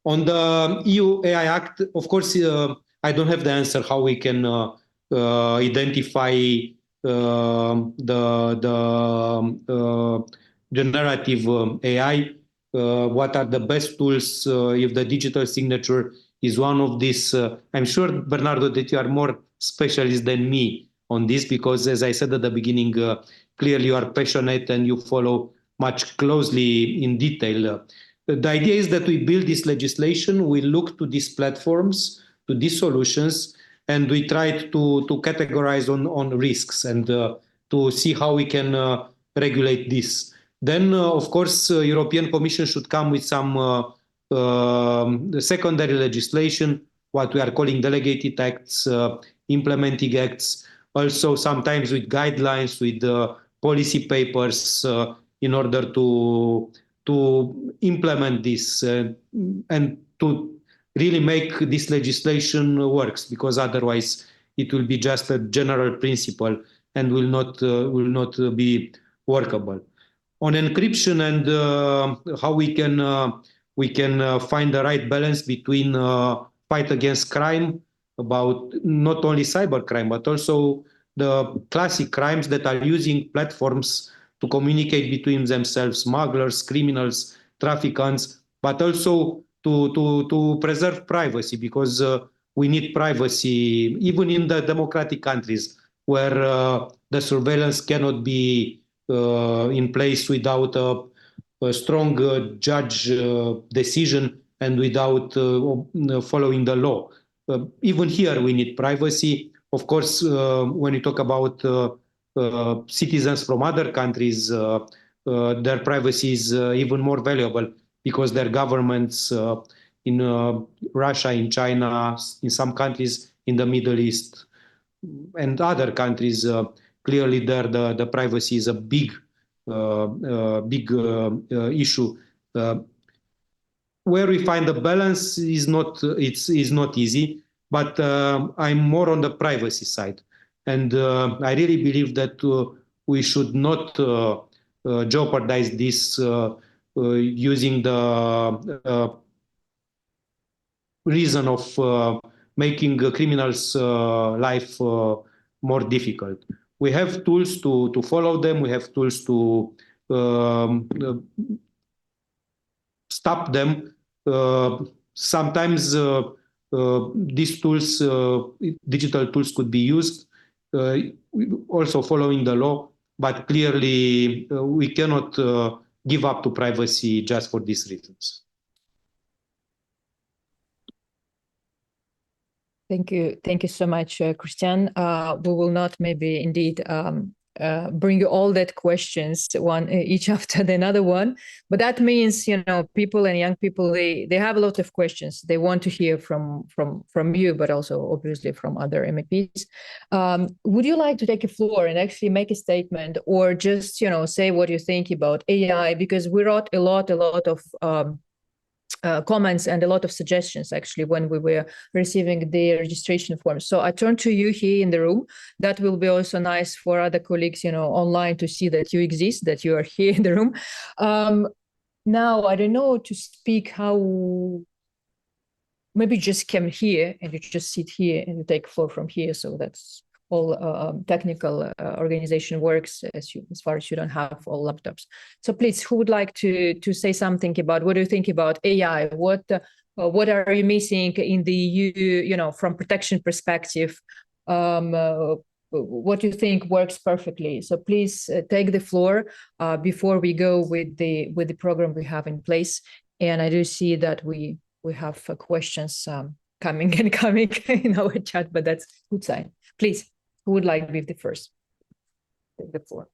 On the EU AI Act, of course, I don't have the answer how we can identify the generative AI. What are the best tools if the digital signature is one of these? I'm sure, Bernardo, that you are more specialist than me on this because, as I said at the beginning, clearly you are passionate and you follow much closely in detail. The idea is that we build this legislation, we look to these platforms, to these solutions, and we try to categorize on risks and to see how we can regulate this. Then, of course, the European Commission should come with some secondary legislation, what we are calling delegated acts, implementing acts, also sometimes with guidelines, with policy papers in order to implement this and to really make this legislation works, because otherwise it will be just a general principle and will not be workable. On encryption and how we can find the right balance between fight against crime, about not only cyber crime but also the classic crimes that are using platforms to communicate between themselves, smugglers, criminals, traffickants, but also to preserve privacy, because we need privacy even in the democratic countries where the surveillance cannot be in place without a strong judge decision and without following the law. Even here we need privacy. Of course, when you talk about citizens from other countries, their privacy is even more valuable because their governments in Russia, in China, in some countries in the Middle East and other countries, clearly there the privacy is a big issue. Where we find the balance is not easy, but I'm more on the privacy side, and I really believe that we should not jeopardize this using the reason of making a criminal's life more difficult. We have tools to follow them. We have tools to stop them. Sometimes these tools, digital tools, could be used, also following the law, but clearly we cannot give up to privacy just for these reasons. Thank you so much, Christian. We will not maybe indeed bring you all that questions one each after the another one, but that means people and young people they have a lot of questions they want to hear from you, but also obviously from other MEPs. Would you like to take a floor and actually make a statement, or just say what you think about AI? Because we wrote a lot of comments and a lot of suggestions actually when we were receiving the registration forms. So I turn to you here in the room. That will be also nice for other colleagues, online, to see that you exist, that you are here in the room. Now, I don't know to speak how. Maybe you just came here and you just sit here and you take floor from here. So that's all technical organization works as far as you don't have all laptops. So please, who would like to say something about what do you think about AI? What are you missing in the EU, from protection perspective? What do you think works perfectly? So please take the floor before we go with the program we have in place. And I do see that we have questions coming in our chat, but that's a good sign. Please. Who would like to be the first? Take the floor.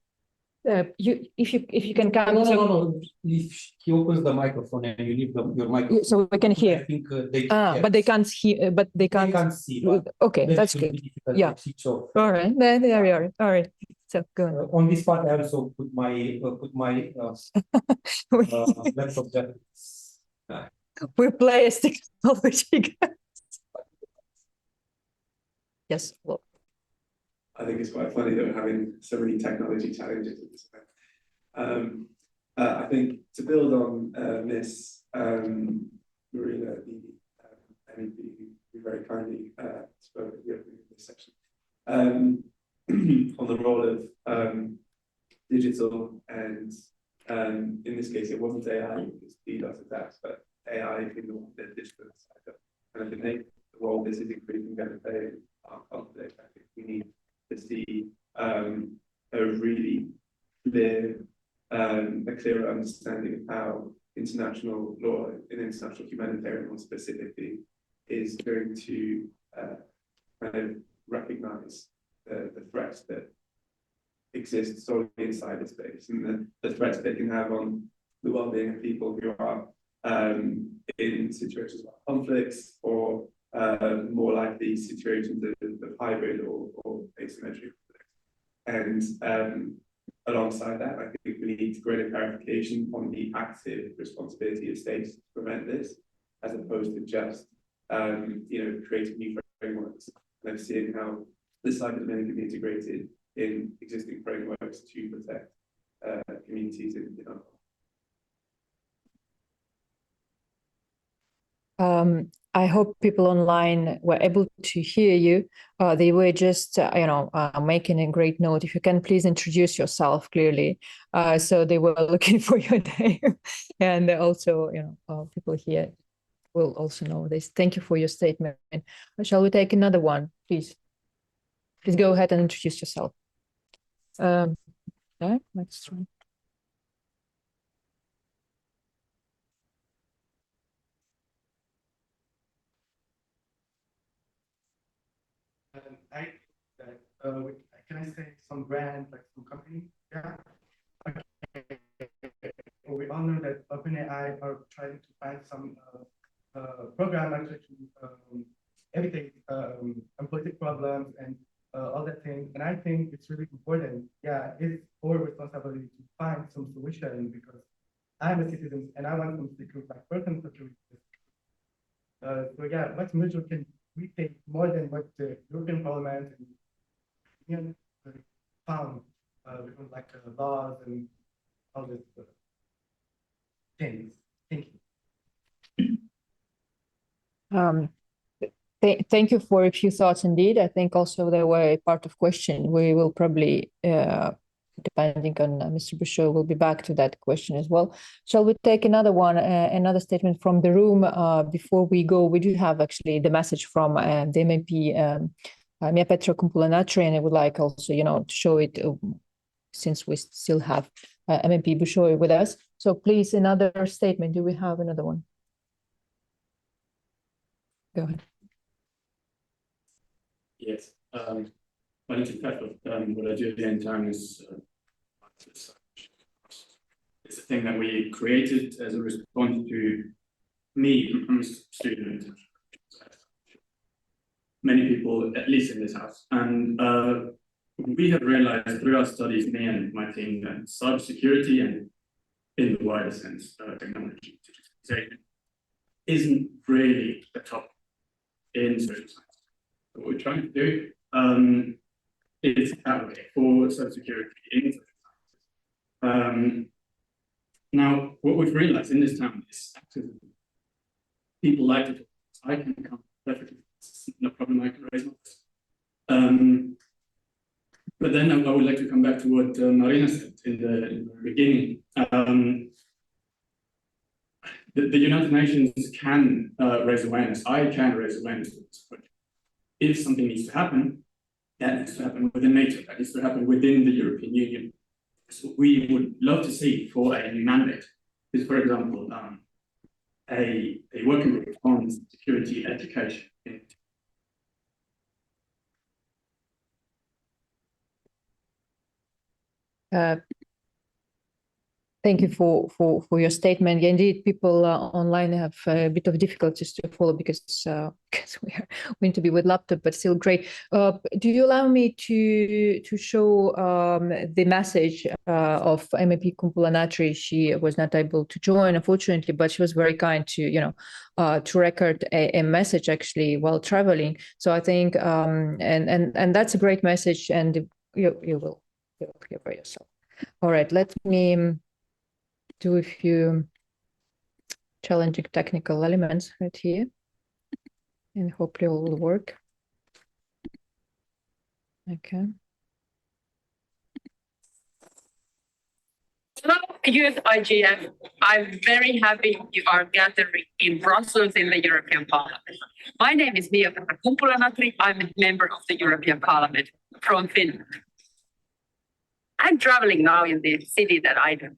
If you can come. No. If he opens the microphone and you leave your microphone, so we can hear. I think they. But they can't hear. But they can't see. But okay, that's good. Yeah. All right. There we are. All right. So go on. On this part, I also put my laptop just. We play a technology. Yes. Well. I think it's quite funny that we're having so many technology challenges at this point. I think to build on Miss Marina, the MEP who very kindly spoke at the opening of this section, on the role of digital and in this case it wasn't AI, it was DDoS attacks, but AI in the digital side. And I think the role this is increasingly going to play in our conflict. I think we need to see a really clear, a clearer understanding of how international law and international humanitarian law specifically is going to kind of recognize the threats that exist solely in cyberspace and the threats they can have on the well-being of people who are in situations like conflicts or more likely situations of hybrid or asymmetric. And alongside that, I think we need greater clarification on the active responsibility of states to prevent this, as opposed to just creating new frameworks. And I've seen how the cyber domain can be integrated in existing frameworks to protect communities in our. I hope people online were able to hear you. They were just, making a great note. If you can please introduce yourself clearly. So they were looking for your name. And also, people here will also know this. Thank you for your statement. Shall we take another one, please? Please go ahead and introduce yourself. Next one. Can I say some brand, like some company? Yeah. Okay. Well, we all know that OpenAI are trying to find some program actually to everyday really important. Yeah, it's our responsibility to find some solution because I'm a citizen and I want some security, like personal security. So yeah, what measure can we take more than what the European Parliament and Union found because like laws and all this things. Thank you. Thank you for a few thoughts indeed. I think also there were a part of question. We will probably, depending on Mr. Bouchot, will be back to that question as well. Shall we take another one, another statement from the room before we go? We do have actually the message from the MEP, Mia Petra Kumpula-Natri, and I would like also, to show it since we still have MEP Bouchot with us. So please, another statement. Do we have another one? Go ahead. Yes. My name is Petra. What I do at the end time is it's a thing that we created as a response to me, I'm a student, many people, at least in this house, and we have realized through our studies, me and my team, that cybersecurity and in the wider sense, technology isn't really a topic in social science. What we're trying to do is advocate for cybersecurity in social sciences. Now, what we've realized in this town is activism. People like to talk. I can come perfectly. It's no problem. I can raise my voice. But then I would like to come back to what Marina said in the beginning. The United Nations can raise awareness. I can raise awareness of this project. If something needs to happen, that needs to happen within NATO, that needs to happen within the European Union. So what we would love to see for a new mandate is, for example, a working group on security education. Thank you for your statement. Yeah, indeed, people online have a bit of difficulties to follow because we are going to be with laptop, but still great. Do you allow me to show the message of MEP Kumpula-Natri? She was not able to join, unfortunately, but she was very kind to to record a message actually while traveling. So I think and that's a great message, and you will hear for yourself. All right, let me do a few challenging technical elements right here, and hopefully all will work. Okay. Hello, Youth IGF. I'm very happy you are gathering in Brussels in the European Parliament. My name is Mia Petra Kumpula-Natri. I'm a member of the European Parliament from Finland. I'm traveling now in the city that I do,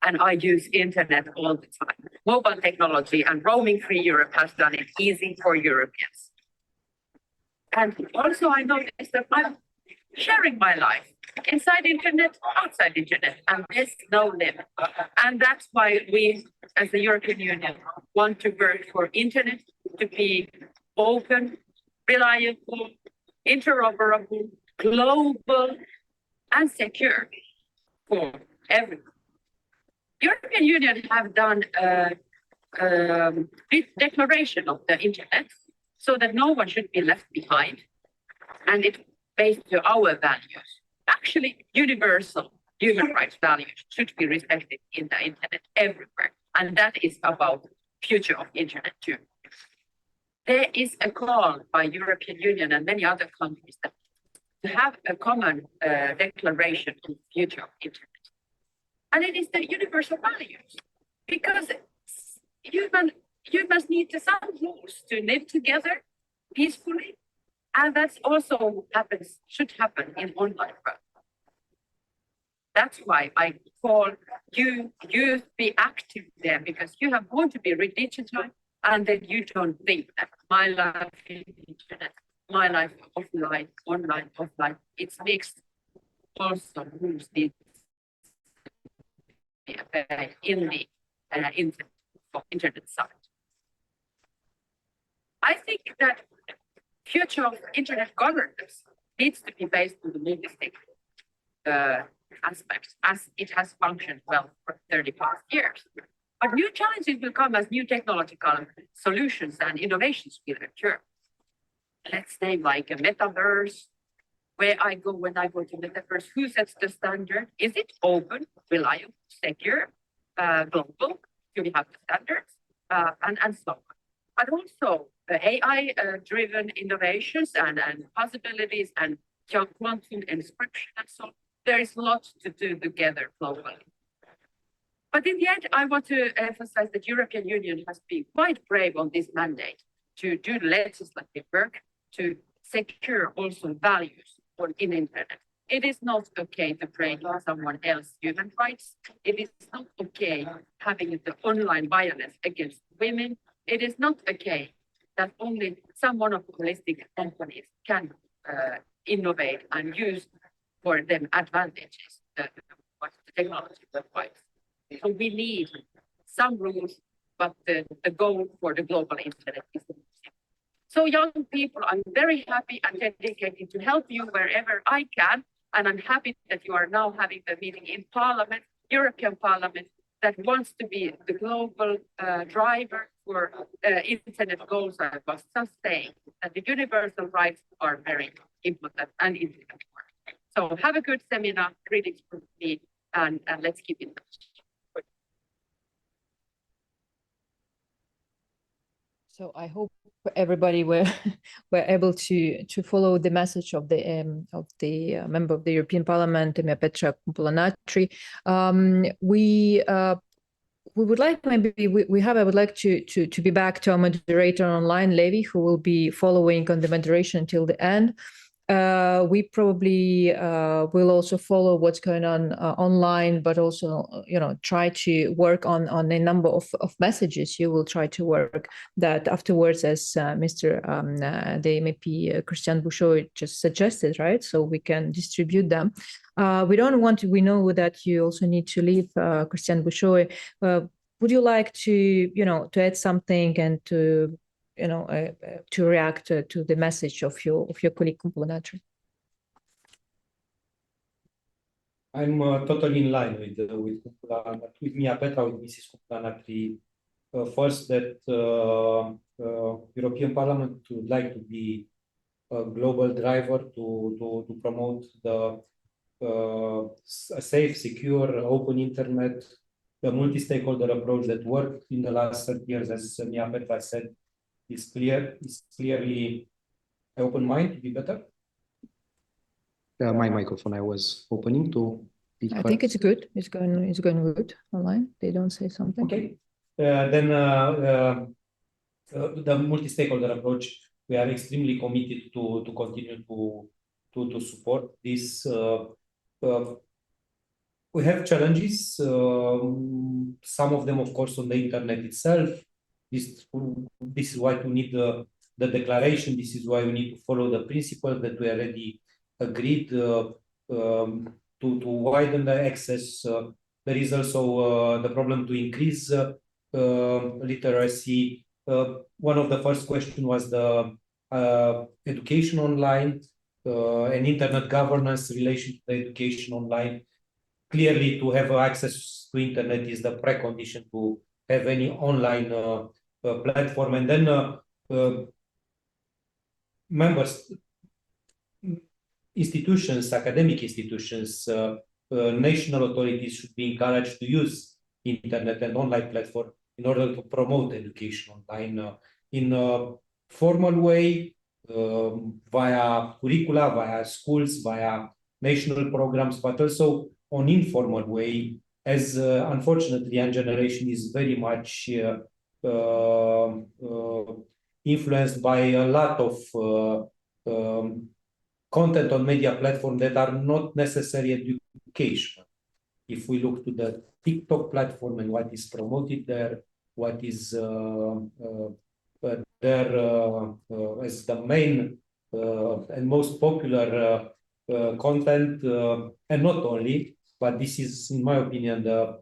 and I use internet all the time. Mobile technology and roaming-free Europe has done it easy for Europeans. And also I noticed that I'm sharing my life inside internet, outside internet, and there's no limit. And that's why we, as the European Union, want to work for internet to be open, reliable, interoperable, global, and secure for everyone. European Union have done a declaration of the internet so that no one should be left behind, and it's based on our values. Actually, universal human rights values should be respected in the internet everywhere, and that is about future of internet too. There is a call by European Union and many other countries that to have a common declaration on the future of internet. And it is the universal values, because humans need some rules to live together peacefully, and that's also should happen in online world. That's why I call you youth be active there, because you have want to be redigitized, and then you don't think that my life in the internet, my life offline, online, offline, it's mixed. Also, rules need in the internet side. I think that future of internet governance needs to be based on the multi-stakeholder. aspects as it has functioned well for 30 plus years. But new challenges will come as new technological solutions and innovations will occur. Let's name like a metaverse, where I go when I go to metaverse, who sets the standard? Is it open, reliable, secure, global? Do we have the standards? And so on. But also AI-driven innovations and possibilities and quantum inscription and so on. There is lots to do together globally. But in the end, I want to emphasize that European Union has been quite brave on this mandate to do legislative work to secure also values in internet. It is not okay to break someone else's human rights. It is not okay having the online violence against women. It is not okay that only some monopolistic companies can innovate and use for them advantages what the technology provides. So we need some rules, but the goal for the global internet is the same. So young people, I'm very happy and dedicated to help you wherever I can. And I'm happy that you are now having the meeting in Parliament, European Parliament, that wants to be the global driver for internet goals. I was just saying that the universal rights are very important and internet work. So have a good seminar, greetings from me, and let's keep in touch. So I hope everybody were able to follow the message of the member of the European Parliament, Mia Petra Kumpula-Natri. We would like I would like to be back to our moderator online, Levi, who will be following on the moderation until the end. We probably will also follow what's going on online, but also, try to work on a number of messages. You will try to work that afterwards, as the MEP Christian Bouchot just suggested, right? So we can distribute them. We know that you also need to leave, Christian Bouchot. Would you like to add something and to react to the message of your colleague Kumpula-Natri? I'm totally in line with Mia Petra, with Mrs. Kumpula-Natri. First, that European Parliament would like to be a global driver to promote a safe, secure, open internet, the multi-stakeholder approach that worked in the last 30 years, as Mia Petra said, is clearly an open mind to be better. My microphone, I was opening to be I think it's good. It's going good online. They don't say something. Okay. Then the multi-stakeholder approach, we are extremely committed to continue to support this. We have challenges, some of them, of course, on the internet itself. This is why we need the declaration. This is why we need to follow the principles that we already agreed to widen the access. There is also the problem to increase literacy. One of the first questions was the education online and internet governance relation to the education online. Clearly, to have access to internet is the precondition to have any online platform, and then members, institutions, academic institutions, national authorities should be encouraged to use internet and online platform in order to promote education online in a formal way, via curricula, via schools, via national programs, but also on informal way, as unfortunately young generation is very much influenced by a lot of content on media platforms that are not necessarily educational. If we look to the TikTok platform and what is promoted there, what is there as the main and most popular content, and not only, but this is, in my opinion, the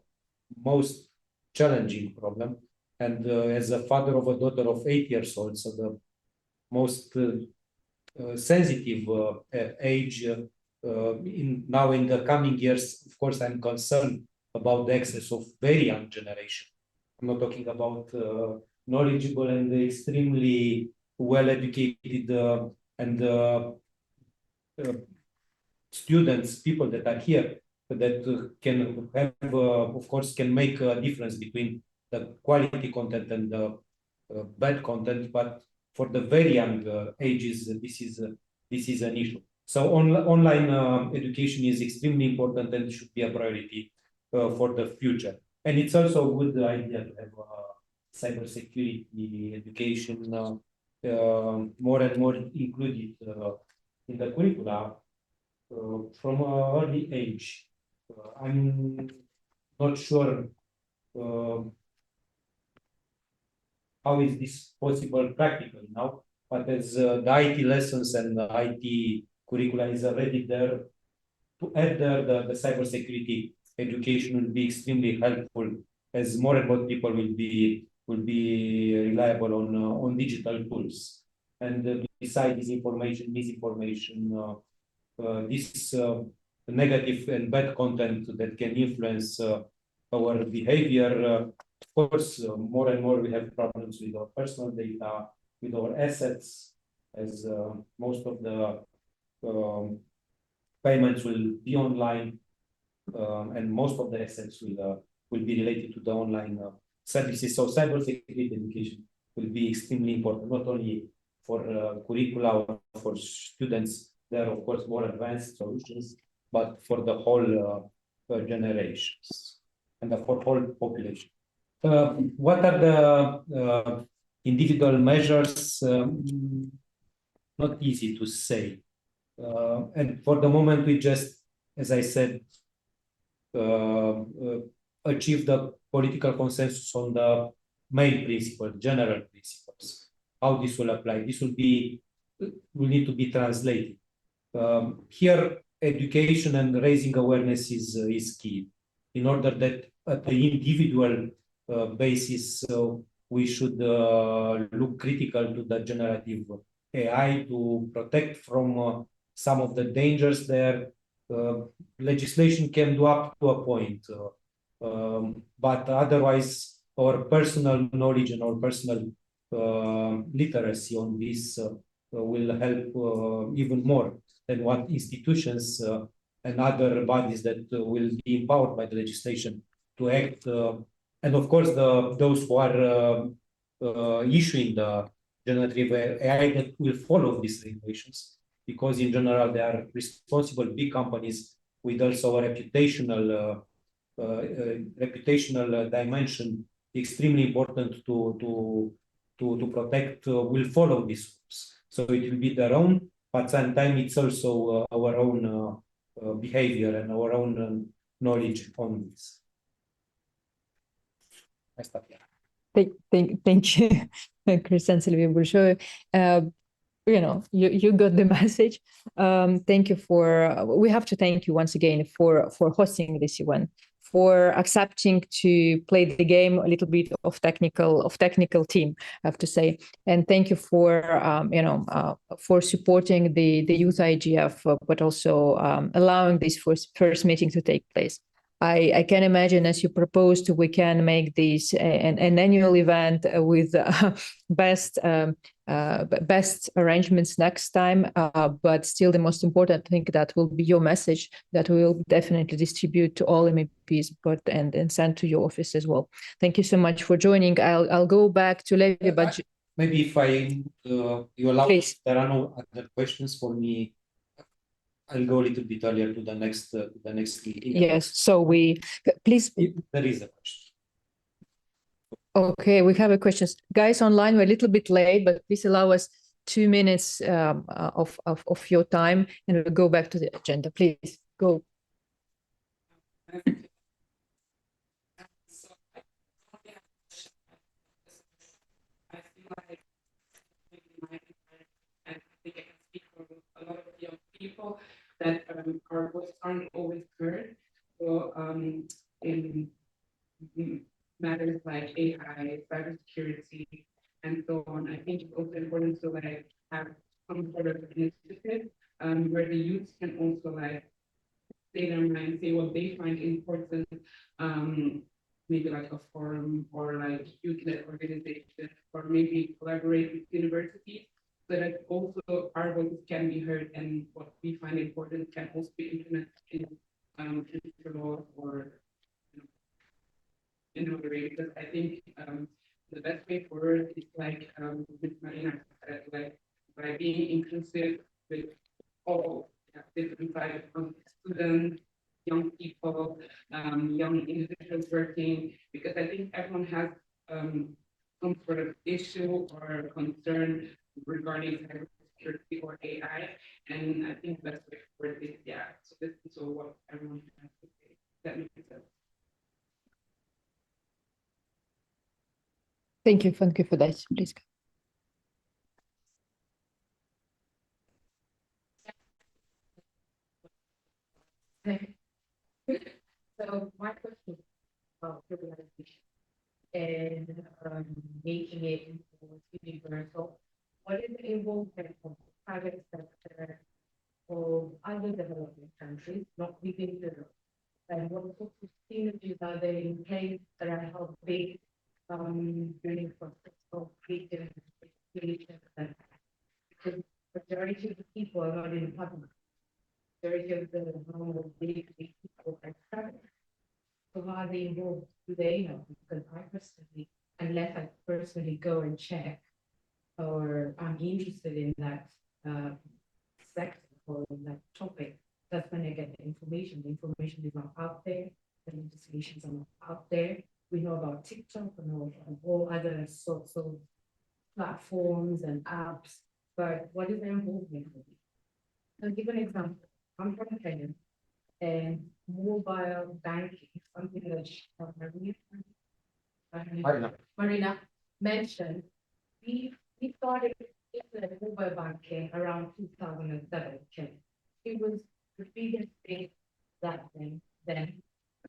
most challenging problem. And as a father of a daughter of 8 years old, so the most sensitive age, now in the coming years, of course, I'm concerned about the access of very young generation. I'm not talking about knowledgeable and extremely well-educated and students, people that are here that can have, of course, can make a difference between the quality content and the bad content. But for the very young ages, this is an issue. So online education is extremely important and should be a priority for the future. And it's also a good idea to have cybersecurity education more and more included in the curricula from an early age. I'm not sure how is this possible practically now, but as the IT lessons and the IT curricula is already there, to add the cybersecurity education will be extremely helpful, as more and more people will be reliable on digital tools. And beside disinformation, misinformation, this negative and bad content that can influence our behavior. Of course, more and more we have problems with our personal data, with our assets, as most of the payments will be online, and most of the assets will be related to the online services. So cybersecurity education will be extremely important, not only for curricula or for students. There are, of course, more advanced solutions, but for the whole generations and the whole population. What are the individual measures? Not easy to say. And for the moment, we just, as I said, achieve the political consensus on the main principles, general principles. How this will apply? This will need to be translated. Here, education and raising awareness is key. In order that at the individual basis, we should look critical to the generative AI to protect from some of the dangers there. Legislation can do up to a point, but otherwise our personal knowledge and our personal literacy on this will help even more than what institutions and other bodies that will be empowered by the legislation to act. And of course, those who are issuing the generative AI that will follow these regulations, because in general they are responsible big companies with also a reputational dimension, extremely important to protect, will follow these rules. So it will be their own, but sometimes it's also our own behavior and our own knowledge on this. I stop here. Thank you, Chris and Sylvia Bourgeois. You got the message. Thank you we have to thank you once again for hosting this event, for accepting to play the game a little bit of technical team, I have to say. And thank you for supporting the Youth IGF, but also allowing this first meeting to take place. I can imagine, as you proposed, we can make this an annual event with best arrangements next time. But still, the most important thing that will be your message that we will definitely distribute to all MEPs, and send to your office as well. Thank you so much for joining. I'll go back to Levi, but maybe if you allow, please. There are no other questions for me. I'll go a little bit earlier to the next meeting. Yes, so please. There is a question. Okay, we have a question. Guys online, we're a little bit late, but please allow us 2 minutes of your time, and we'll go back to the agenda. Please go. People that our voices aren't always heard. So in matters like AI, cybersecurity, and so on, I think it's also important to have some sort of initiative where the youth can also like say their mind, say what they find important, maybe like a forum or like youth-led organization, or maybe collaborate with universities, so that also our voices can be heard and what we find important can also be implemented in future laws or in other way. Because I think the best way forward is like with Marina said, like by being inclusive with all different types of students, young people, young individuals working, because I think everyone has some sort of issue or concern regarding cybersecurity or AI, and I think the best way forward is so this is what everyone has to say. That makes sense. Thank you for that. Please. So my question is about globalization and making it universal. What is the involvement of the private sector or other developing countries, not within Europe? And what sorts of synergies are there in place that are helping during process of creating and because majority of the people are not in government. Majority of the normal day-to-day people are traveling. So how are they involved? Do they know? Because I personally, unless I personally go and check, or I'm interested in that sector or in that topic, that's when I get the information. The information is not out there. The legislations are not out there. We know about TikTok, we know about all other sorts of platforms and apps, but what is their involvement with it? I'll give an example. I'm from Kenya, and mobile banking, something that Marina mentioned. We started mobile banking around 2007. It was the biggest thing that then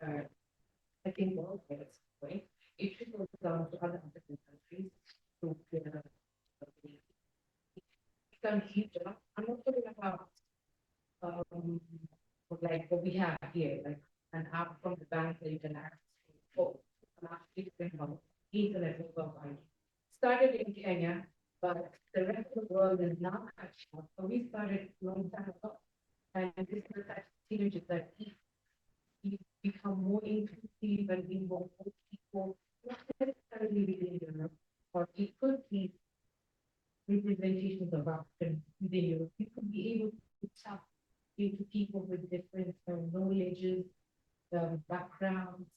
I think worldwide at some point. It should go down to other African countries to become huge. I'm not talking about like what we have here, like an app from the bank that you can access for internet mobile banking. Started in Kenya, but the rest of the world is not catching up. So we started a long time ago. And this is that synergy that if you become more inclusive and involve more people, not necessarily within Europe, or it could be representations of African within Europe, you could be able to tap into people with different knowledges, backgrounds,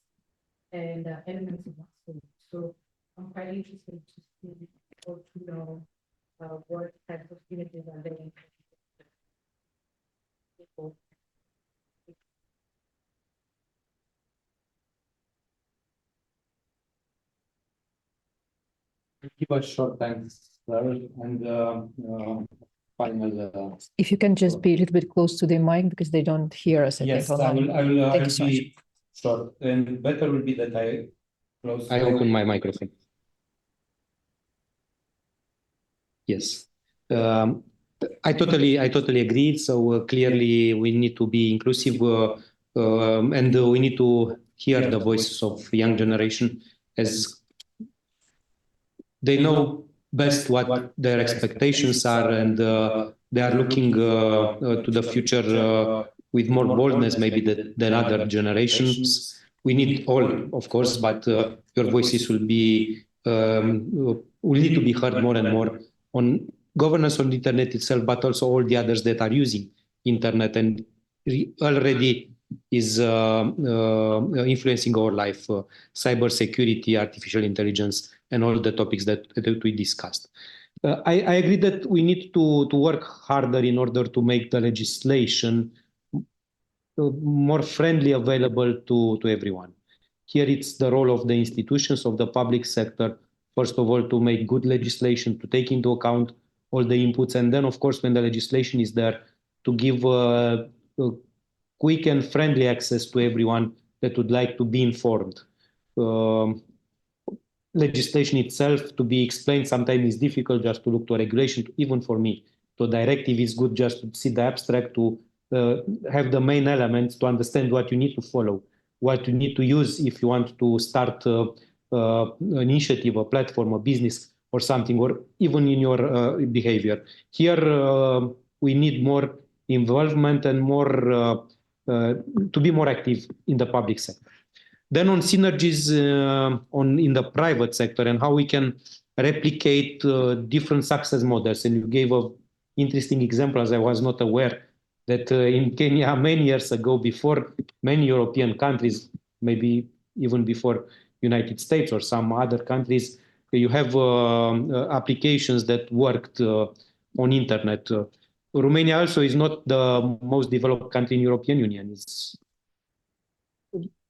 and elements of that. So I'm quite interested to see or to know what types of synergies are there. People. Give a short answer and final. If you can just be a little bit close to the mic because they don't hear us. Yes, I will Thank you be short, and better will be that I close. I open my microphone. Yes. I totally agree. So clearly we need to be inclusive and we need to hear the voices of young generation, as they know best what their expectations are, and they are looking to the future with more boldness maybe than other generations. We need all, of course, but your voices will need to be heard more and more on governance on the internet itself, but also all the others that are using internet and already is influencing our life, cyber security, artificial intelligence, and all the topics that we discussed. I agree that we need to work harder in order to make the legislation more friendly, available to everyone. Here it's the role of the institutions of the public sector, first of all, to make good legislation, to take into account all the inputs, and then, of course, when the legislation is there, to give quick and friendly access to everyone that would like to be informed. Legislation itself to be explained sometimes is difficult, just to look to a regulation, even for me. to a directive, it's good just to see the abstract, to have the main elements, to understand what you need to follow, what you need to use if you want to start an initiative, a platform, a business, or something, or even in your behavior. Here, we need more involvement and more to be more active in the public sector. Then on synergies in the private sector and how we can replicate different success models. And you gave an interesting example, as I was not aware, that in Kenya many years ago, before many European countries, maybe even before United States or some other countries, you have applications that worked on internet. Romania also is not the most developed country in European Union.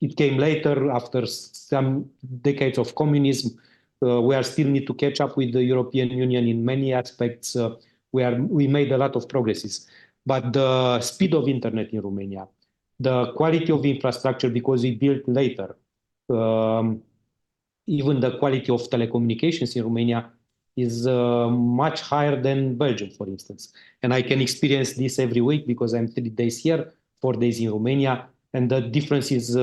It came later after some decades of communism. We still need to catch up with the European Union in many aspects. We made a lot of progresses. But the speed of internet in Romania, the quality of infrastructure, because we built later, even the quality of telecommunications in Romania is much higher than Belgium, for instance. And I can experience this every week because I'm 3 days here, 4 days in Romania, and the difference is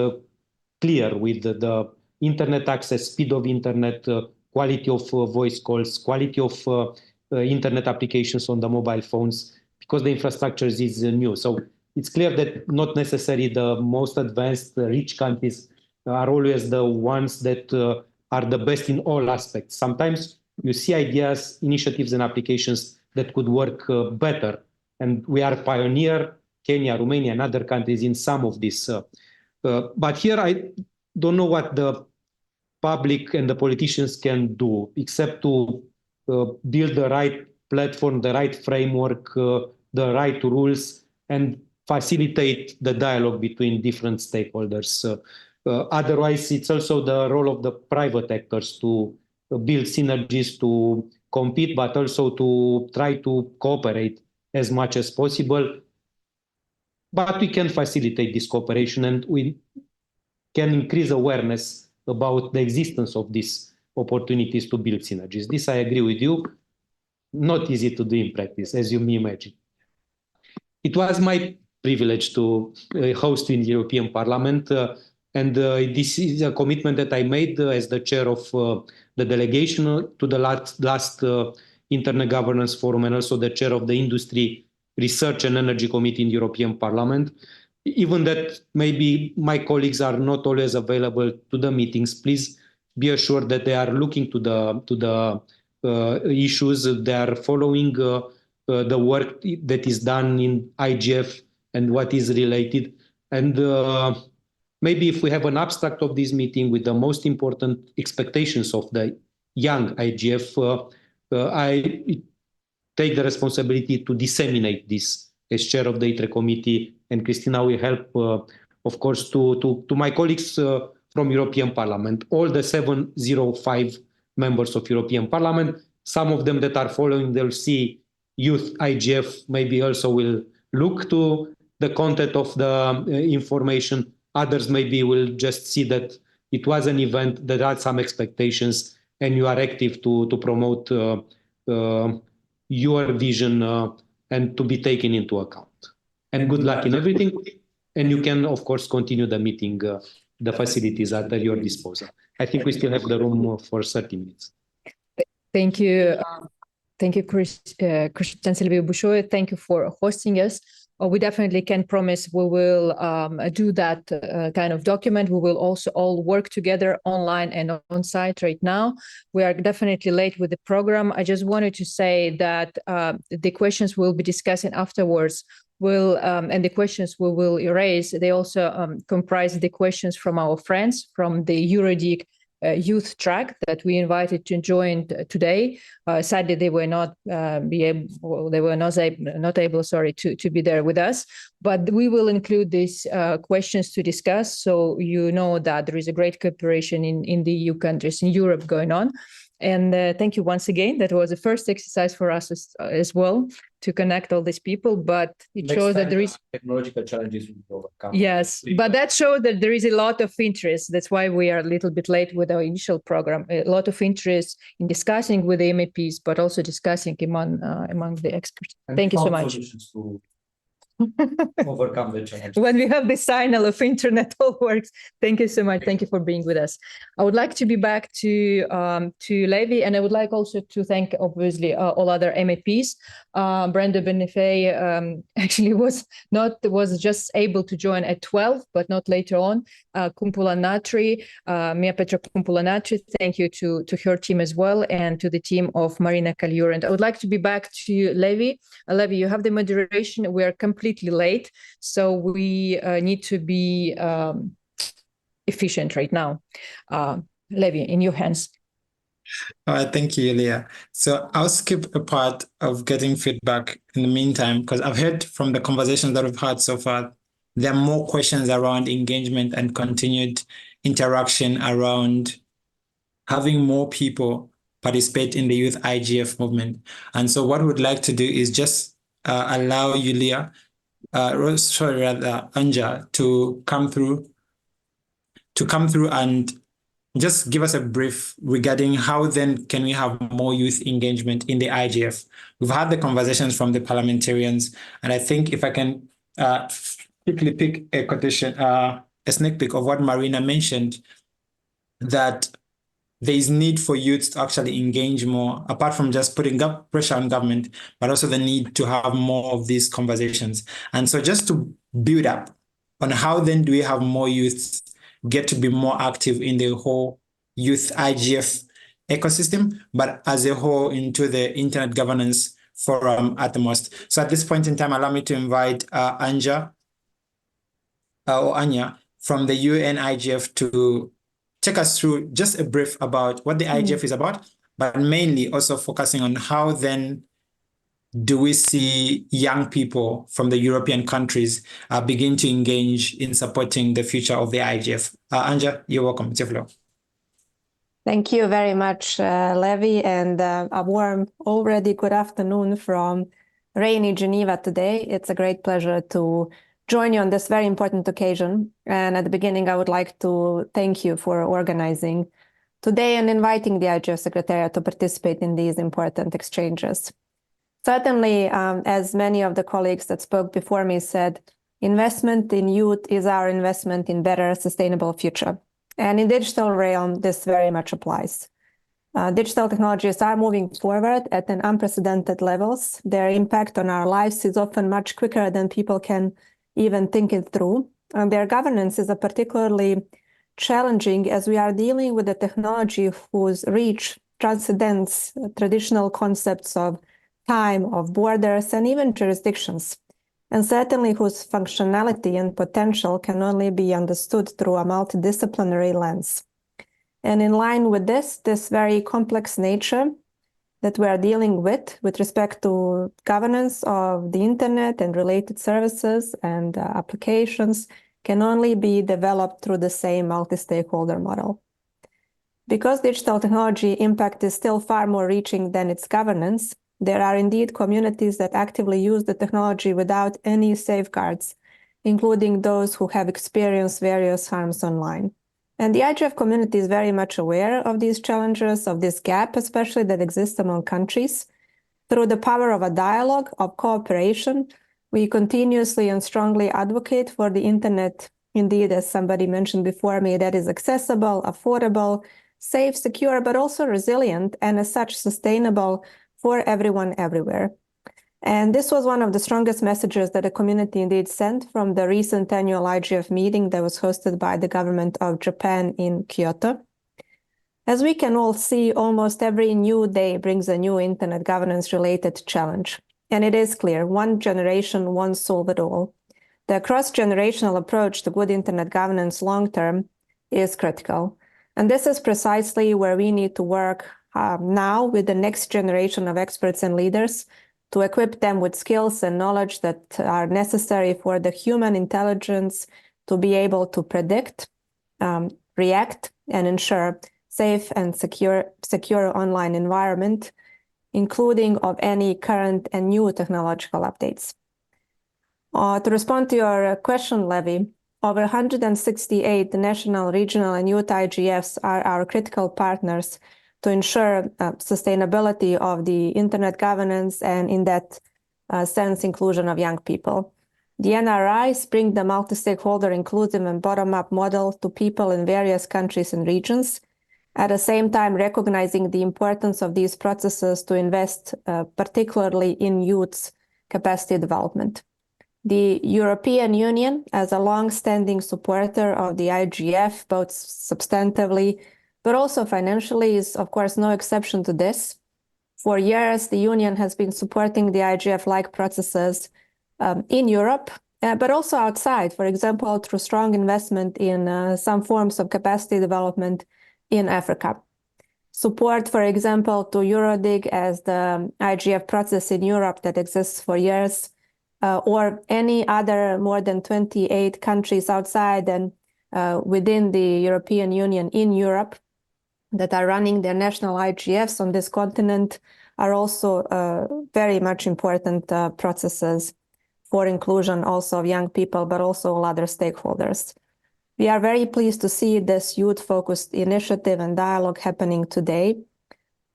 clear with the internet access, speed of internet, quality of voice calls, quality of internet applications on the mobile phones, because the infrastructure is new. So it's clear that not necessarily the most advanced, rich countries are always the ones that are the best in all aspects. Sometimes you see ideas, initiatives, and applications that could work better. And we are pioneer, Kenya, Romania, and other countries in some of this. But here I don't know what the public and the politicians can do, except to build the right platform, the right framework, the right rules, and facilitate the dialogue between different stakeholders. Otherwise, it's also the role of the private actors to build synergies, to compete, but also to try to cooperate as much as possible. But we can facilitate this cooperation, and we can increase awareness about the existence of these opportunities to build synergies. This I agree with you. Not easy to do in practice, as you may imagine. It was my privilege to host in the European Parliament, and this is a commitment that I made as the chair of the delegation to the last Internet Governance Forum, and also the chair of the Industry, Research and Energy Committee in the European Parliament. Even that maybe my colleagues are not always available to the meetings, please be assured that they are looking to the issues, they are following the work that is done in IGF and what is related. And maybe if we have an abstract of this meeting with the most important expectations of the young IGF, I take the responsibility to disseminate this as chair of the ITRE committee, and Christina will help, of course, to my colleagues from European Parliament, all the 705 members of European Parliament. Some of them that are following, they'll see Youth IGF, maybe also will look to the content of the information. Others maybe will just see that it was an event that had some expectations, and you are active to promote your vision and to be taken into account. And good luck in everything. And you can, of course, continue the meeting. The facilities are at your disposal. I think we still have the room for 30 minutes. Thank you. Thank you, Cristian Silviu Bușoiu. Thank you for hosting us. We definitely can promise we will do that kind of document. We will also all work together online and on site right now. We are definitely late with the program. I just wanted to say that the questions we'll be discussing afterwards and the questions we will raise, they also comprise the questions from our friends from the Eurodic youth track that we invited to join today. Sadly, they were not able to be there with us, but we will include these questions to discuss. So you know that there is a great cooperation in the EU countries in Europe going on. And thank you once again. That was the first exercise for us as well to connect all these people, but it shows that there is technological challenges will be overcome. yes, but that shows that there is a lot of interest. That's why we are a little bit late with our initial program. A lot of interest in discussing with the MEPs, but also discussing among the experts. And thank you so found much. solutions to overcome the challenge. When we have the signal of internet all works. Thank you so much. Thank you for being with us. I would like to be back to Levi, and I would like also to thank obviously all other MEPs. Brenda Benefei actually was just able to join at 12, but not later on. Kumpula Natri, Mia Petra Kumpula Natri, thank you to her team as well, and to the team of Marina Kaliur. And I would like to be back to Levi. Levi, you have the moderation. We are completely late, so we need to be efficient right now. Levi, in your hands. All right, thank you, Yulia. So I'll skip a part of getting feedback in the meantime, because I've heard from the conversations that we've had so far, there are more questions around engagement and continued interaction around having more people participate in the Youth IGF movement. And so what we'd like to do is just allow Yulia, Anja, to come through and just give us a brief regarding how then can we have more youth engagement in the IGF. We've had the conversations from the parliamentarians, and I think if I can quickly pick a quotation, a sneak peek of what Marina mentioned, that there is need for youth to actually engage more, apart from just putting pressure on government, but also the need to have more of these conversations. And so just to build up on how then do we have more youth get to be more active in the whole Youth IGF ecosystem, but as a whole into the Internet Governance Forum at the most. So at this point in time, allow me to invite Anja from the UN IGF to take us through just a brief about what the IGF is about, but mainly also focusing on how then do we see young people from the European countries begin to engage in supporting the future of the IGF. Anja, you're welcome. It's your floor. Thank you very much, Levi, and a warm already good afternoon from rainy Geneva today. It's a great pleasure to join you on this very important occasion. And at the beginning, I would like to thank you for organizing today and inviting the IGF Secretariat to participate in these important exchanges. Certainly, as many of the colleagues that spoke before me said, investment in youth is our investment in better sustainable future. And in digital realm, this very much applies. Digital technologies are moving forward at an unprecedented levels. Their impact on our lives is often much quicker than people can even think it through. And their governance is particularly challenging as we are dealing with a technology whose reach transcends traditional concepts of time, of borders, and even jurisdictions, and certainly whose functionality and potential can only be understood through a multidisciplinary lens. And in line with this very complex nature that we are dealing with respect to governance of the internet and related services and applications can only be developed through the same multi-stakeholder model. Because digital technology impact is still far more reaching than its governance, there are indeed communities that actively use the technology without any safeguards, including those who have experienced various harms online. And the IGF community is very much aware of these challenges, of this gap, especially that exists among countries. Through the power of a dialogue, of cooperation, we continuously and strongly advocate for the internet, indeed, as somebody mentioned before me, that is accessible, affordable, safe, secure, but also resilient, and as such sustainable for everyone everywhere. And this was one of the strongest messages that the community indeed sent from the recent annual IGF meeting that was hosted by the government of Japan in Kyoto. As we can all see, almost every new day brings a new internet governance-related challenge. And it is clear, one generation won't solve it all. The cross-generational approach to good internet governance long-term is critical. And this is precisely where we need to work now with the next generation of experts and leaders to equip them with skills and knowledge that are necessary for the human intelligence to be able to predict, react, and ensure safe and secure online environment, including of any current and new technological updates. To respond to your question, Levi, over 168 national, regional, and youth IGFs are our critical partners to ensure sustainability of the internet governance and, in that sense, inclusion of young people. The NRIs bring the multi-stakeholder inclusive and bottom-up model to people in various countries and regions, at the same time recognizing the importance of these processes to invest particularly in youth's capacity development. The European Union, as a long-standing supporter of the IGF, both substantively but also financially, is of course no exception to this. For years, the Union has been supporting the IGF-like processes in Europe, but also outside, for example, through strong investment in some forms of capacity development in Africa. Support, for example, to Eurodig as the IGF process in Europe that exists for years, or any other more than 28 countries outside and within the European Union in Europe that are running their national IGFs on this continent, are also very much important processes for inclusion also of young people, but also all other stakeholders. We are very pleased to see this youth-focused initiative and dialogue happening today.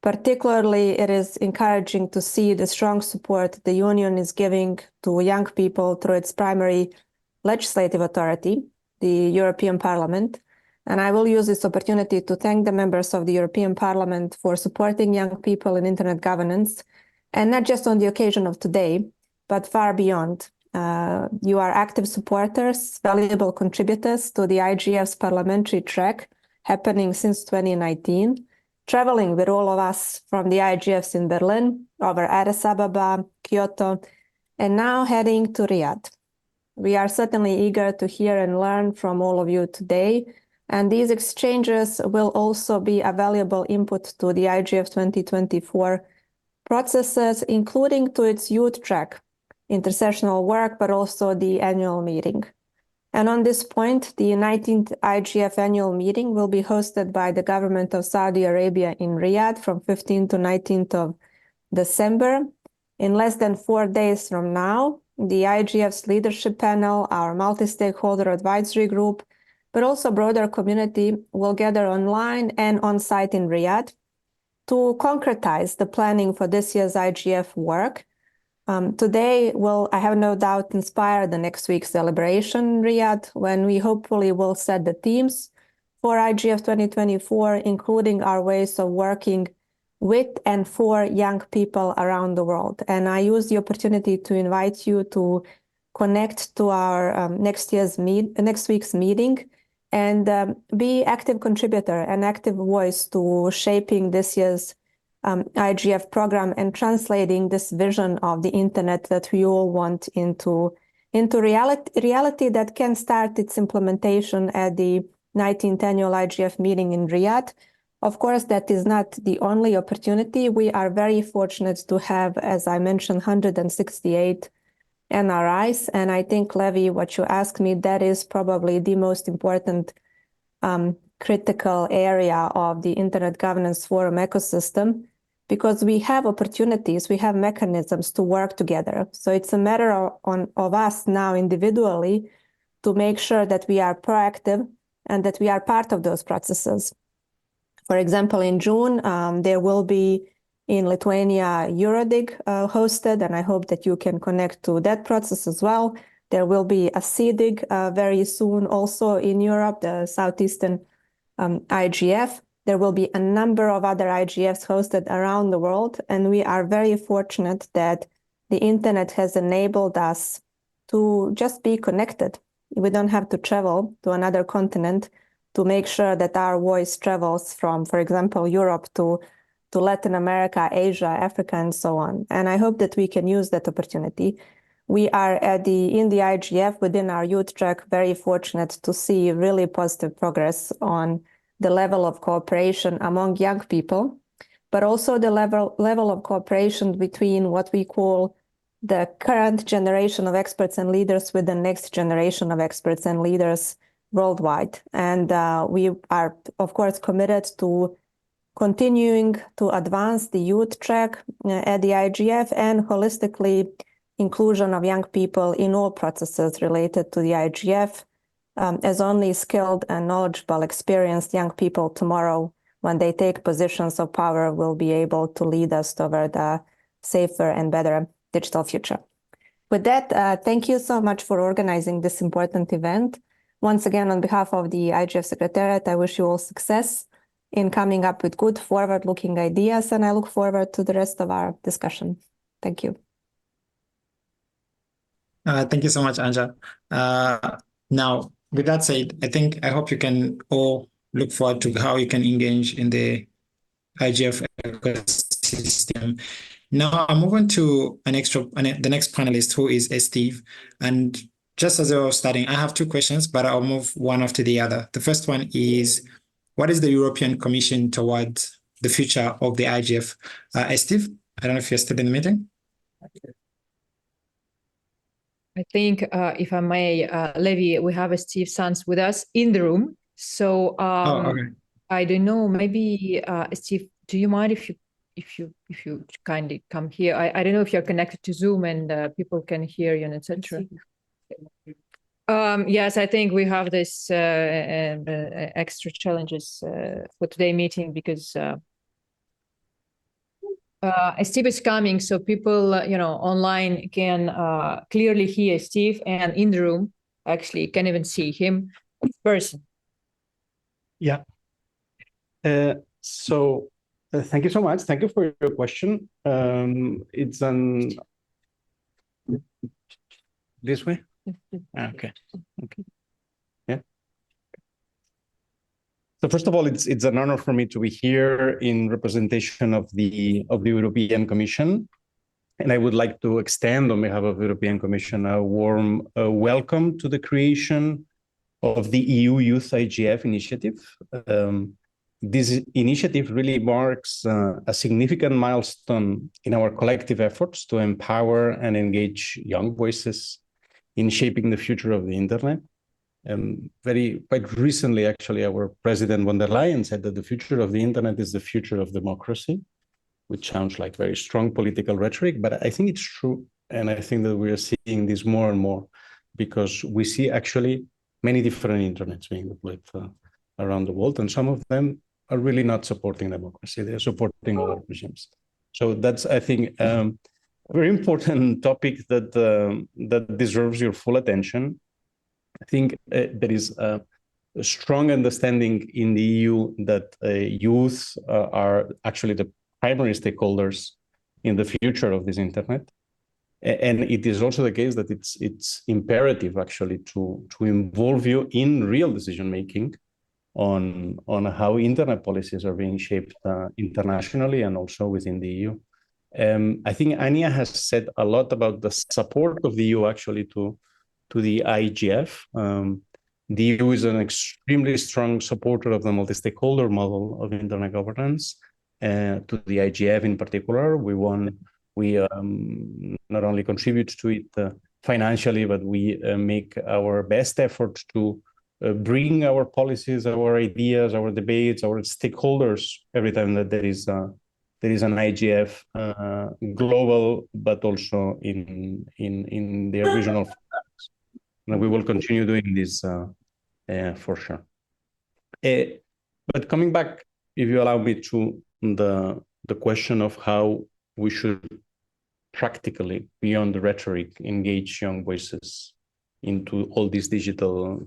Particularly, it is encouraging to see the strong support the Union is giving to young people through its primary legislative authority, the European Parliament. And I will use this opportunity to thank the members of the European Parliament for supporting young people in internet governance, and not just on the occasion of today, but far beyond. You are active supporters, valuable contributors to the IGF's parliamentary track happening since 2019, traveling with all of us from the IGFs in Berlin, over Addis Ababa, Kyoto, and now heading to Riyadh. We are certainly eager to hear and learn from all of you today, and these exchanges will also be a valuable input to the IGF 2024 processes, including to its youth track, intersessional work, but also the annual meeting. And on this point, the 19th IGF annual meeting will be hosted by the government of Saudi Arabia in Riyadh from 15th to 19th of December. In less than 4 days from now, the IGF's leadership panel, our multi-stakeholder advisory group, but also broader community will gather online and on-site in Riyadh to concretize the planning for this year's IGF work. Today will, I have no doubt, inspire the next week's celebration in Riyadh, when we hopefully will set the themes for IGF 2024, including our ways of working with and for young people around the world. And I use the opportunity to invite you to connect to our next week's meeting and be active contributor and active voice to shaping this year's IGF program and translating this vision of the internet that we all want into reality that can start its implementation at the 19th annual IGF meeting in Riyadh. Of course, that is not the only opportunity. We are very fortunate to have, as I mentioned, 168 NRIs. And I think, Levi, what you asked me, that is probably the most important critical area of the Internet Governance Forum ecosystem, because we have opportunities, we have mechanisms to work together. So it's a matter of us now individually to make sure that we are proactive and that we are part of those processes. For example, in June, there will be in Lithuania Eurodig hosted, and I hope that you can connect to that process as well. There will be a CDIG very soon also in Europe, the Southeastern IGF. There will be a number of other IGFs hosted around the world, and we are very fortunate that the internet has enabled us to just be connected. We don't have to travel to another continent to make sure that our voice travels from, for example, Europe to Latin America, Asia, Africa, and so on. And I hope that we can use that opportunity. We are in the IGF within our youth track very fortunate to see really positive progress on the level of cooperation among young people, but also the level of cooperation between what we call the current generation of experts and leaders with the next generation of experts and leaders worldwide. And we are, of course, committed to continuing to advance the youth track at the IGF and holistically inclusion of young people in all processes related to the IGF, as only skilled and knowledgeable, experienced young people tomorrow, when they take positions of power, will be able to lead us toward a safer and better digital future. With that, thank you so much for organizing this important event. Once again, on behalf of the IGF Secretariat, I wish you all success in coming up with good forward-looking ideas, and I look forward to the rest of our discussion. Thank you. Thank you so much, Anja. Now, with that said, I hope you can all look forward to how you can engage in the IGF ecosystem. Now, I'm moving to the next panelist, who is Steve. And just as I was starting, I have two questions, but I'll move one after the other. The first one is, what is the European Commission towards the future of the IGF? Steve, I don't know if you're still in the meeting. I think, if I may, Levi, we have Steve Sands with us in the room. So okay. I don't know, maybe Steve, do you mind if you kindly come here? I don't know if you're connected to Zoom and people can hear you and etc. Yes, I think we have this extra challenges for today's meeting because Steve is coming, so people, online can clearly hear Steve, and in the room actually can even see him in person. Yeah. So thank you so much. Thank you for your question. It's this way. Okay. Yeah. So first of all, it's an honor for me to be here in representation of the European Commission, and I would like to extend on behalf of the European Commission a warm welcome to the creation of the EU Youth IGF initiative. This initiative really marks a significant milestone in our collective efforts to empower and engage young voices in shaping the future of the internet. Quite recently, actually, our President von der Leyen said that the future of the internet is the future of democracy, which sounds like very strong political rhetoric, but I think it's true. And I think that we are seeing this more and more because we see actually many different internets being deployed around the world, and some of them are really not supporting democracy. They're supporting other regimes. So that's, I think, a very important topic that deserves your full attention. I think there is a strong understanding in the EU that youth are actually the primary stakeholders in the future of this internet. And it is also the case that it's imperative actually to involve you in real decision-making on how internet policies are being shaped internationally and also within the EU. I think Anya has said a lot about the support of the EU actually to the IGF. The EU is an extremely strong supporter of the multi-stakeholder model of internet governance. To the IGF in particular, we not only contribute to it financially, but we make our best effort to bring our policies, our ideas, our debates, our stakeholders every time that there is an IGF global, but also in the regional formats. And we will continue doing this for sure. But coming back, if you allow me, to the question of how we should practically, beyond the rhetoric, engage young voices into all these digital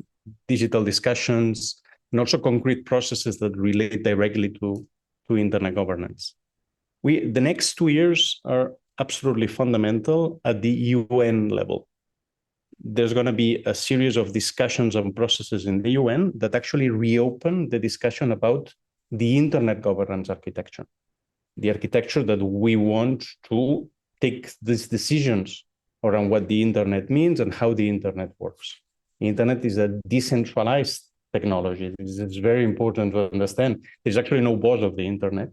discussions and also concrete processes that relate directly to internet governance. The next 2 years are absolutely fundamental at the UN level. There's going to be a series of discussions and processes in the UN that actually reopen the discussion about the internet governance architecture, the architecture that we want to take these decisions around what the internet means and how the internet works. The internet is a decentralized technology. It's very important to understand. There's actually no boss of the internet,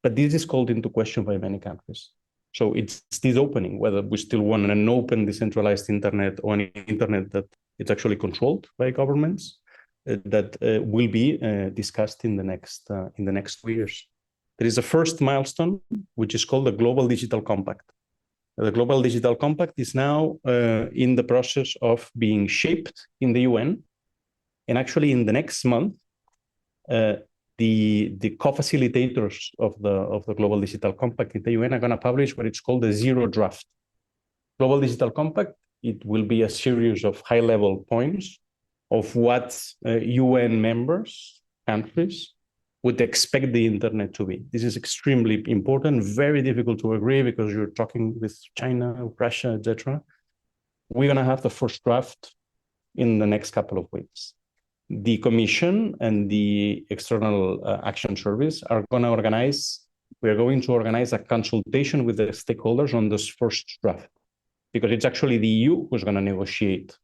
but this is called into question by many countries. So it's this opening, whether we still want an open, decentralized internet or an internet that It's actually controlled by governments that will be discussed in the next 2 years. There is a first milestone, which is called the Global Digital Compact. The Global Digital Compact is now in the process of being shaped in the UN. And actually in the next month, the co-facilitators of the Global Digital Compact in the UN are going to publish what it's called the Zero Draft. Global Digital Compact, it will be a series of high-level points of what UN members, countries, would expect the internet to be. This is extremely important, very difficult to agree because you're talking with China, Russia, etc. We're going to have the first draft in the next couple of weeks. The Commission and the External Action Service are going to organize, we're going to organize a consultation with the stakeholders on this first draft, because it's actually the EU who's going to negotiate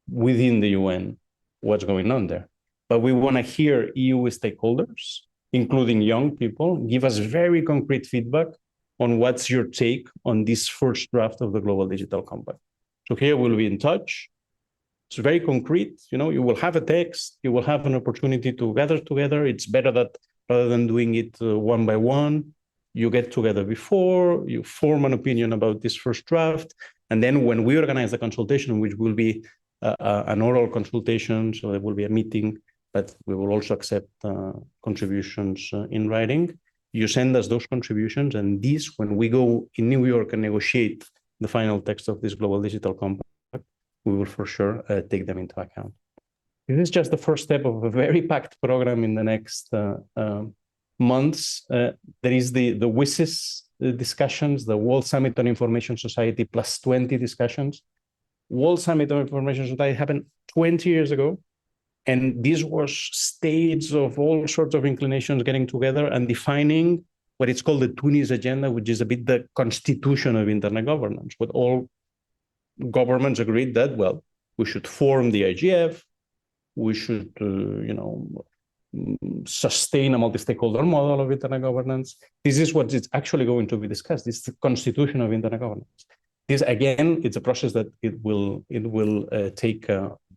within the UN what's going on there. But we want to hear EU stakeholders, including young people, give us very concrete feedback on what's your take on this first draft of the Global Digital Compact. So here we'll be in touch. It's very concrete. You know, you will have a text, you will have an opportunity to gather together. It's better that rather than doing it one by one, you get together before, you form an opinion about this first draft. And then when we organize the consultation, which will be an oral consultation, so there will be a meeting, but we will also accept contributions in writing. You send us those contributions, and these, when we go in New York and negotiate the final text of this Global Digital Compact, we will for sure take them into account. This is just the first step of a very packed program in the next months. There is the WSIS discussions, the World Summit on Information Society plus 20 discussions. World Summit on Information Society happened 20 years ago. And this was stages of all sorts of inclinations getting together and defining what it's called the Tunis Agenda, which is a bit the constitution of internet governance. But all governments agreed that, well, we should form the IGF, we should, sustain a multi-stakeholder model of internet governance. This is what is actually going to be discussed. This is the constitution of internet governance. This, again, it's a process that it will take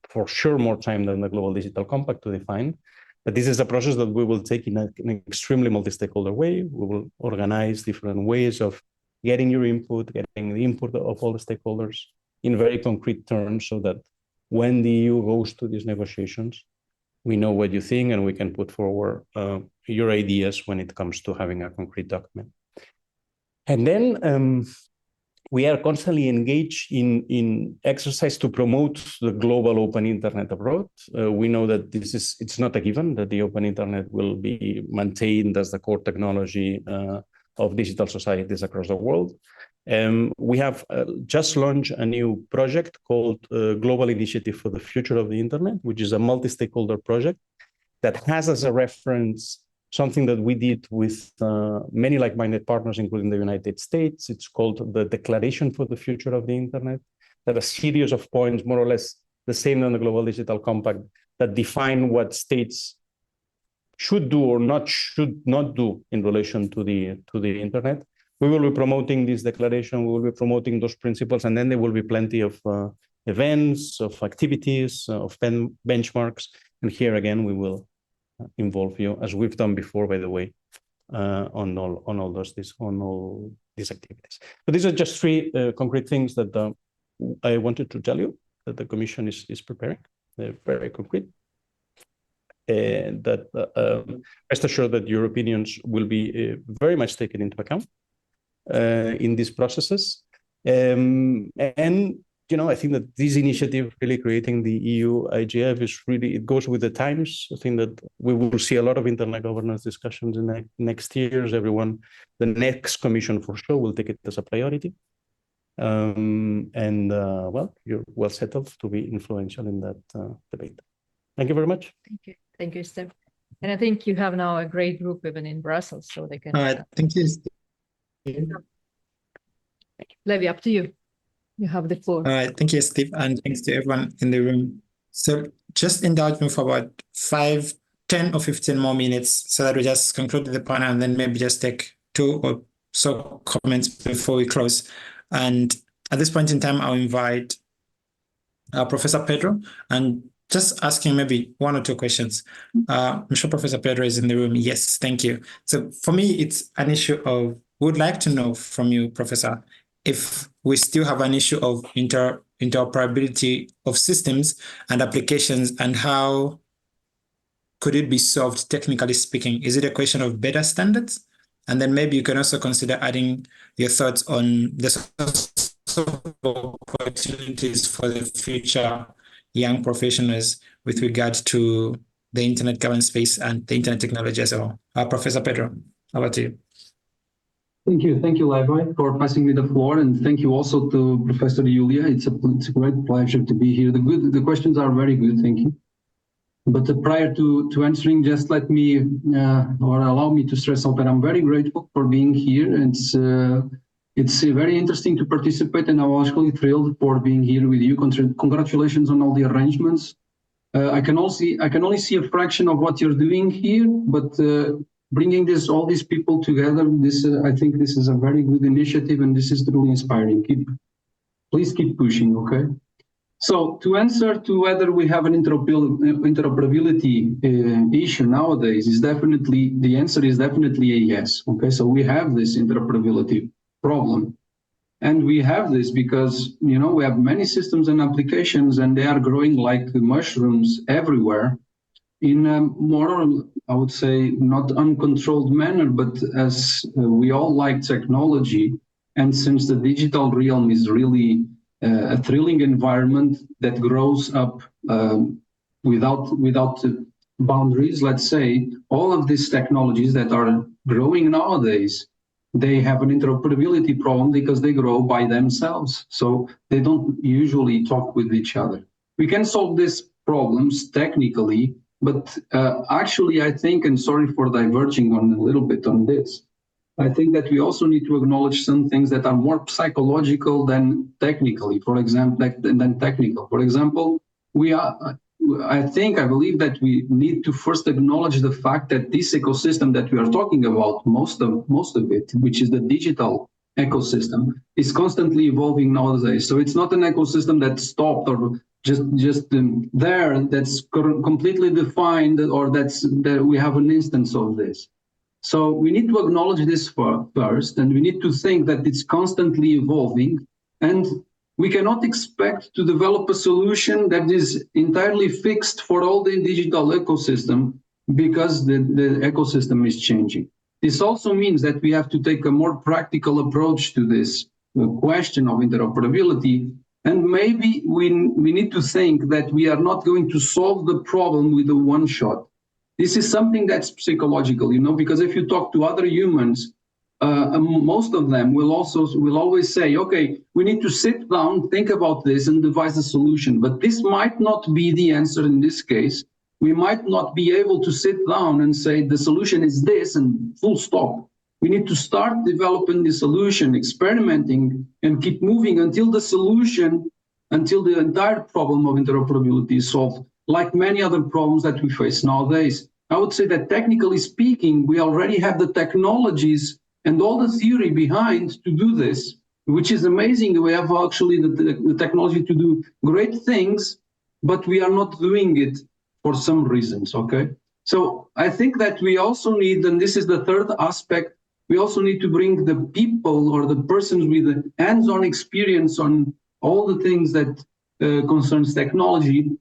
for sure more time than the Global Digital Compact to define. But this is a process that we will take in an extremely multi-stakeholder way. We will organize different ways of getting your input, getting the input of all the stakeholders in very concrete terms, so that when the EU goes to these negotiations, we know what you think and we can put forward your ideas when it comes to having a concrete document. And then we are constantly engaged in exercise to promote the global open internet abroad. We know that it's not a given that the open internet will be maintained as the core technology of digital societies across the world. We have just launched a new project called Global Initiative for the Future of the Internet, which is a multi-stakeholder project that has as a reference something that we did with many like-minded partners, including the United States. It's called the Declaration for the Future of the Internet. That a series of points, more or less the same than the Global Digital Compact, that define what states should do or should not do in relation to the internet. We will be promoting this declaration, we will be promoting those principles, and then there will be plenty of events, of activities, of benchmarks. And here again, we will involve you, as we've done before, by the way, on all these activities. But these are just three concrete things that I wanted to tell you that the Commission is preparing. They're very concrete. And that rest assured that your opinions will be very much taken into account in these processes. And I think that this initiative, really creating the EU IGF, is really, it goes with the times. I think that we will see a lot of internet governance discussions in the next years. The next Commission for sure will take it as a priority. Well, you're well settled to be influential in that debate. Thank you very much. Thank you. Thank you, Steph. And I think you have now a great group even in Brussels, so they can. All right, thank you. Levi, up to you. You have the floor. All right, thank you, Steve, and thanks to everyone in the room. So just indulge me for about 5, 10 or 15 more minutes so that we just conclude the panel and then maybe just take 2 or so comments before we close. And at this point in time, I'll invite Professor Pedro, and just asking maybe one or two questions. I'm sure Professor Pedro is in the room. Yes, thank you. So for me, it's an issue of, would like to know from you, Professor, if we still have an issue of interoperability of systems and applications, and how could it be solved technically speaking? Is it a question of better standards? And then maybe you can also consider adding your thoughts on the opportunities for the future young professionals with regard to the internet governance space and the internet technology as well. Professor Pedro, how about you? Thank you, Levi, for passing me the floor, and thank you also to Professor Julia. It's a great pleasure to be here. The questions are very good, thank you. But prior to answering, just let me or allow me to stress out that I'm very grateful for being here. It's very interesting to participate, and I'm actually thrilled for being here with you. Congratulations on all the arrangements. I can only see a fraction of what you're doing here, but bringing all these people together, I think this is a very good initiative, and this is truly inspiring. Please keep pushing, okay? So to answer to whether we have an interoperability issue nowadays, the answer is definitely a yes. Okay, so we have this interoperability problem, and we have this because we have many systems and applications, and they are growing like mushrooms everywhere in a more, I would say, not uncontrolled manner, but as we all like technology, and since the digital realm is really a thrilling environment that grows up without boundaries, let's say, all of these technologies that are growing nowadays, they have an interoperability problem because they grow by themselves. So they don't usually talk with each other. We can solve these problems technically, but actually I think, and sorry for diverging on a little bit on this, I think that we also need to acknowledge some things that are more psychological than technically, for example, than technical. For example, I believe that we need to first acknowledge the fact that this ecosystem that we are talking about, most of it, which is the digital ecosystem, is constantly evolving nowadays. So it's not an ecosystem that stopped or just there, that's completely defined, or that we have an instance of this. So we need to acknowledge this first, and we need to think that it's constantly evolving, and we cannot expect to develop a solution that is entirely fixed for all the digital ecosystem because the ecosystem is changing. This also means that we have to take a more practical approach to this question of interoperability, and maybe we need to think that we are not going to solve the problem with a one shot. This is something that's psychological, because if you talk to other humans, most of them will always say, okay, we need to sit down, think about this, and devise a solution. But this might not be the answer in this case. We might not be able to sit down and say the solution is this and full stop. We need to start developing the solution, experimenting, and keep moving until the entire problem of interoperability is solved, like many other problems that we face nowadays. I would say that technically speaking, we already have the technologies and all the theory behind to do this, which is amazing. We have actually the technology to do great things, but we are not doing it for some reasons, okay? So I think that we also need, and this is the third aspect, we also need to bring the people or the persons with the hands-on experience on all the things that concerns technology,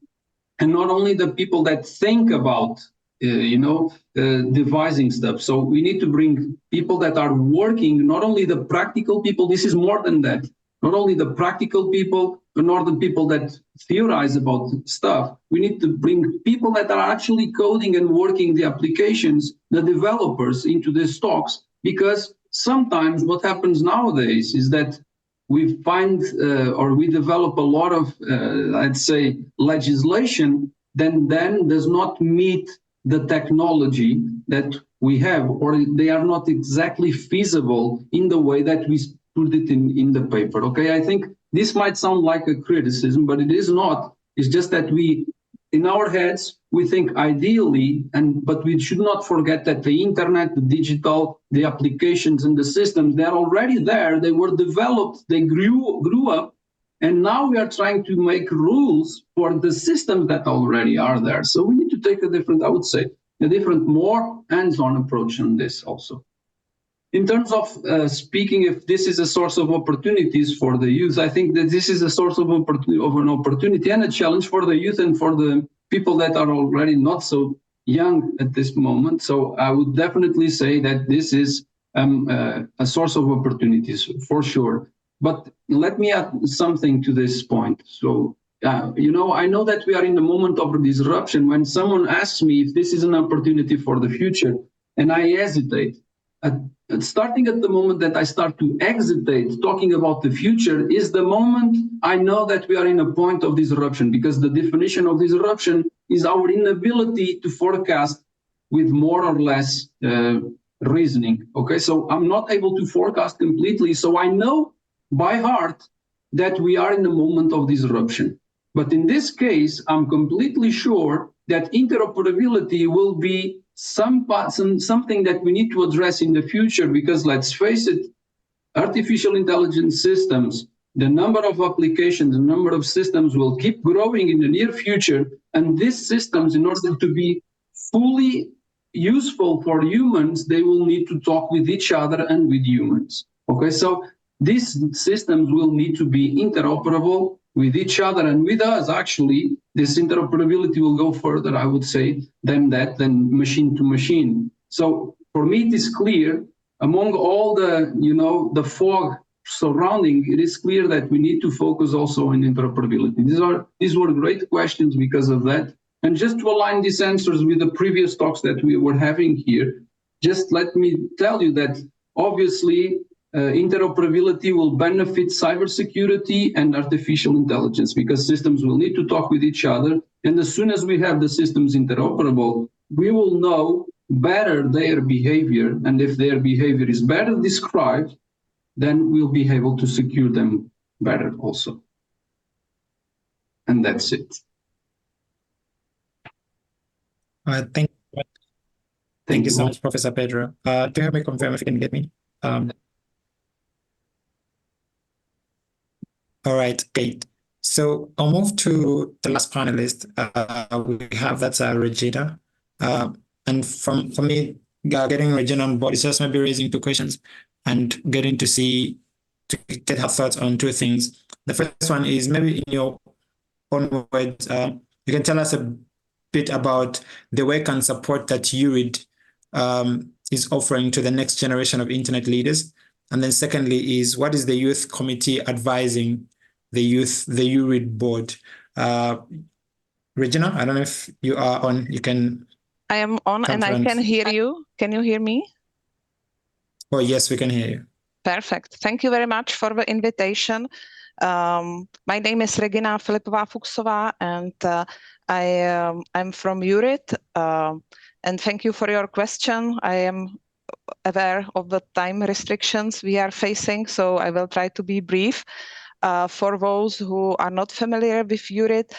and not only the people that think about, devising stuff. So we need to bring people that are working, not only the practical people, this is more than that, not only the practical people, nor the people that theorize about stuff. We need to bring people that are actually coding and working the applications, the developers, into these talks, because sometimes what happens nowadays is that we find or we develop a lot of, I'd say, legislation then does not meet the technology that we have, or they are not exactly feasible in the way that we put it in the paper. Okay, I think this might sound like a criticism, but it is not. It's just that in our heads, we think ideally, but we should not forget that the internet, the digital, the applications and the systems, they're already there. They were developed, they grew up And now we are trying to make rules for the systems that already are there. So we need to take a different, I would say, a different, more hands-on approach on this also. In terms of speaking, if this is a source of opportunities for the youth, I think that this is a source of an opportunity and a challenge for the youth and for the people that are already not so young at this moment. So I would definitely say that this is a source of opportunities for sure. But let me add something to this point. So, I know that we are in the moment of disruption. When someone asks me if this is an opportunity for the future, and I hesitate, starting at the moment that I start to hesitate talking about the future is the moment I know that we are in a point of disruption, because the definition of disruption is our inability to forecast with more or less reasoning. Okay, so I'm not able to forecast completely. So I know by heart that we are in a moment of disruption. But in this case, I'm completely sure that interoperability will be something that we need to address in the future, because let's face it, artificial intelligence systems, the number of applications, the number of systems will keep growing in the near future. And these systems, in order to be fully useful for humans, they will need to talk with each other and with humans. Okay, so these systems will need to be interoperable with each other and with us. Actually, this interoperability will go further, I would say, than machine to machine. So for me, it is clear, among all the, the fog surrounding, it is clear that we need to focus also on interoperability. These were great questions because of that. And just to align these answers with the previous talks that we were having here, just let me tell you that obviously interoperability will benefit cybersecurity and artificial intelligence, because systems will need to talk with each other. And as soon as we have the systems interoperable, we will know better their behavior. And if their behavior is better described, then we'll be able to secure them better also. And that's it. Thank you so much, Professor Pedro. Do you have me confirm if you can get me? All right, great. So I'll move to the last panelist. We have that's Regina. And for me, getting Regina on board is just maybe raising two questions and getting to get her thoughts on two things. The first one is maybe in your own words, you can tell us a bit about the work and support that URID is offering to the next generation of internet leaders. And then secondly is, what is the Youth Committee advising the URID board? Regina, I don't know if you are on, you can... I am on and I can hear you. Can you hear me? Oh, yes, we can hear you. Perfect. Thank you very much for the invitation. My name is Regina Filipová-Fuchsová, and I'm from URID. And thank you for your question. I am aware of the time restrictions we are facing, so I will try to be brief. For those who are not familiar with URID,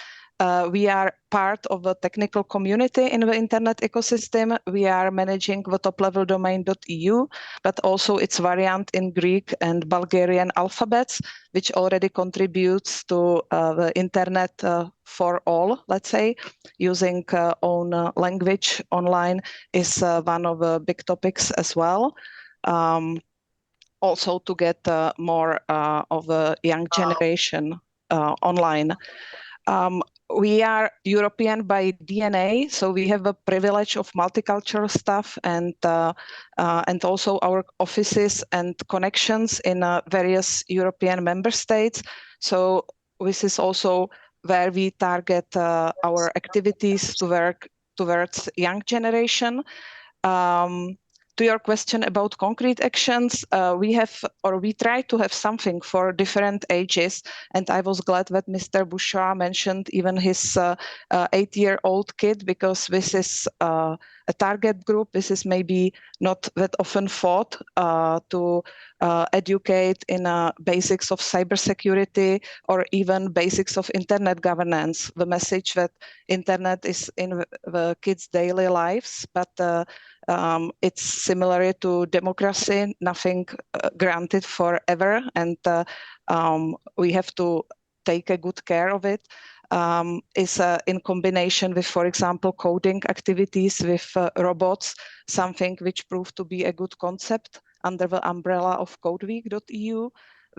we are part of the technical community in the internet ecosystem. We are managing the top-level domain.eu, but also its variant in Greek and Bulgarian alphabets, which already contributes to the internet for all, let's say, using own language online is one of the big topics as well. Also to get more of the young generation online. We are European by DNA, so we have the privilege of multicultural stuff and also our offices and connections in various European member states. So this is also where we target our activities to work towards young generation. To your question about concrete actions, we try to have something for different ages. And I was glad that Mr. Bouchard mentioned even his 8-year-old kid, because this is a target group. This is maybe not that often thought to educate in basics of cybersecurity or even basics of internet governance. The message that internet is in the kids' daily lives, but it's similar to democracy, nothing granted forever. And we have to take a good care of it is in combination with, for example, coding activities with robots, something which proved to be a good concept under the umbrella of codeweek.eu,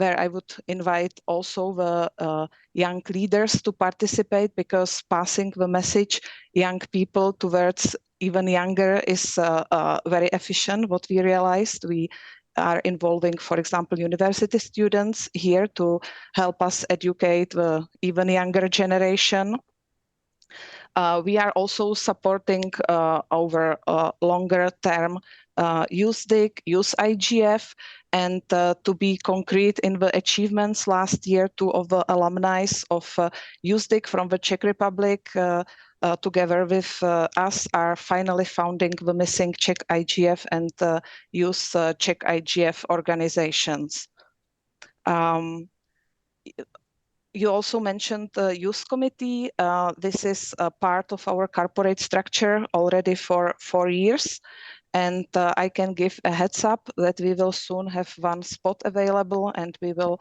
where I would invite also the young leaders to participate, because passing the message young people towards even younger is very efficient. What we realized, we are involving, for example, university students here to help us educate the even younger generation. We are also supporting over longer term Youth IGF, and to be concrete in the achievements last year, 2 of the alumni of Youth from the Czech Republic together with us are finally founding the missing Czech IGF and Youth Czech IGF organizations. You also mentioned the Youth Committee. This is a part of our corporate structure already for 4 years. And I can give a heads up that we will soon have 1 spot available, and we will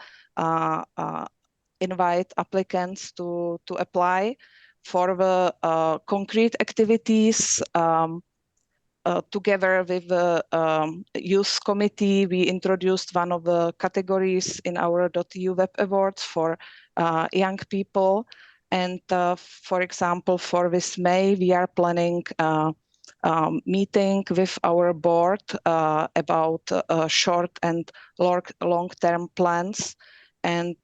invite applicants to apply for the concrete activities. Together with the Youth Committee, we introduced one of the categories in our .eu Web Awards for young people. And for example, for this May, we are planning meeting with our board about short and long-term plans. And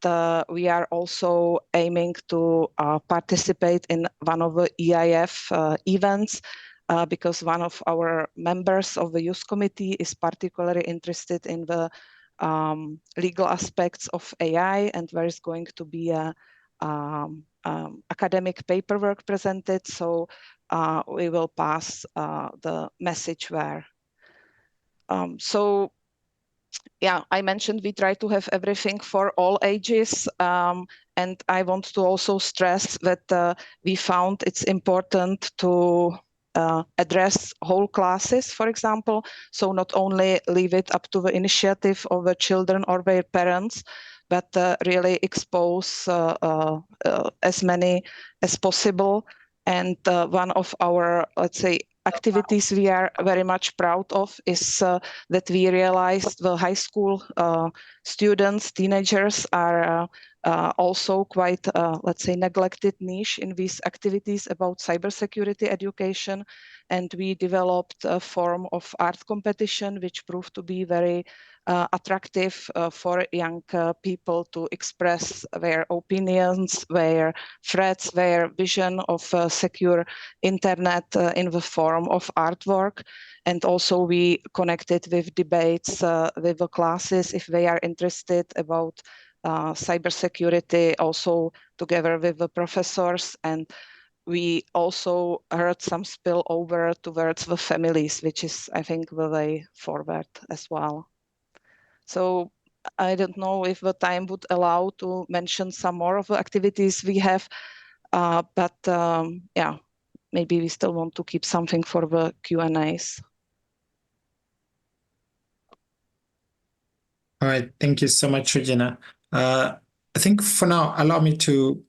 we are also aiming to participate in one of the EIF events, because one of our members of the Youth Committee is particularly interested in the legal aspects of AI, and there is going to be a academic paperwork presented. So we will pass the message there. So yeah, I mentioned we try to have everything for all ages. And I want to also stress that we found it's important to address whole classes, for example. So not only leave it up to the initiative of the children or their parents, but really expose as many as possible. And one of our, let's say, activities we are very much proud of is that we realized the high school students, teenagers are also quite, let's say, neglected niche in these activities about cybersecurity education. And we developed a form of art competition, which proved to be very attractive for young people to express their opinions, their threats, their vision of secure internet in the form of artwork. And also we connected with debates with the classes if they are interested about cybersecurity, also together with the professors. And we also heard some spillover towards the families, which is, I think, the way forward as well. So I don't know if the time would allow to mention some more of the activities we have, but yeah, maybe we still want to keep something for the Q&As. All right, thank you so much, Regina. I think for now, allow me to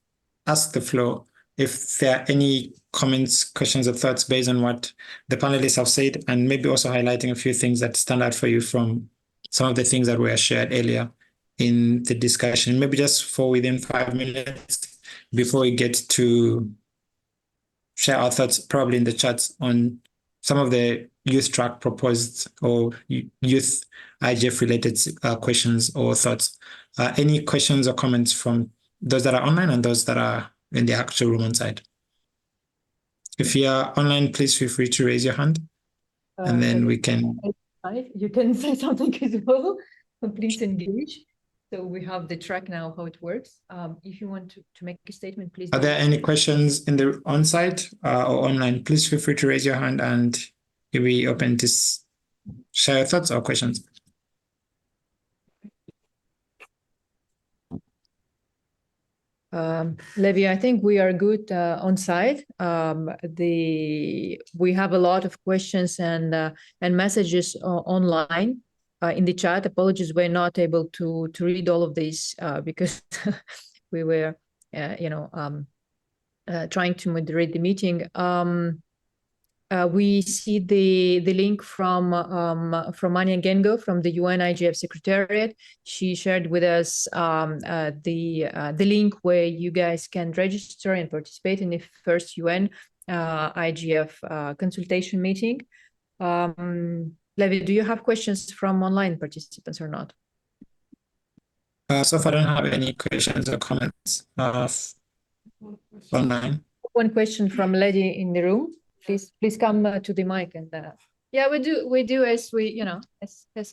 ask the floor if there are any comments, questions, or thoughts based on what the panelists have said, and maybe also highlighting a few things that stand out for you from some of the things that were shared earlier in the discussion. Maybe just for within 5 minutes before we get to share our thoughts, probably in the chat, on some of the youth track proposed or youth IGF related questions or thoughts. Any questions or comments from those that are online and those that are in the actual room on site? If you are online, please feel free to raise your hand, and then we can. You can say something as well. Please engage. So we have the track now, how it works. If you want to make a statement, please. Are there any questions in the on-site or online? Please feel free to raise your hand, and you'll be open to share your thoughts or questions. Levi, I think we are good on site. We have a lot of questions and messages online in the chat. Apologies, we're not able to read all of these because we were trying to moderate the meeting. We see the link from Mania Gengo from the UN IGF Secretariat. She shared with us the link where you guys can register and participate in the first UN IGF consultation meeting. Levi, do you have questions from online participants or not? So far, I don't have any questions or comments online. One question from lady in the room. Please come to the mic and yeah, we do as we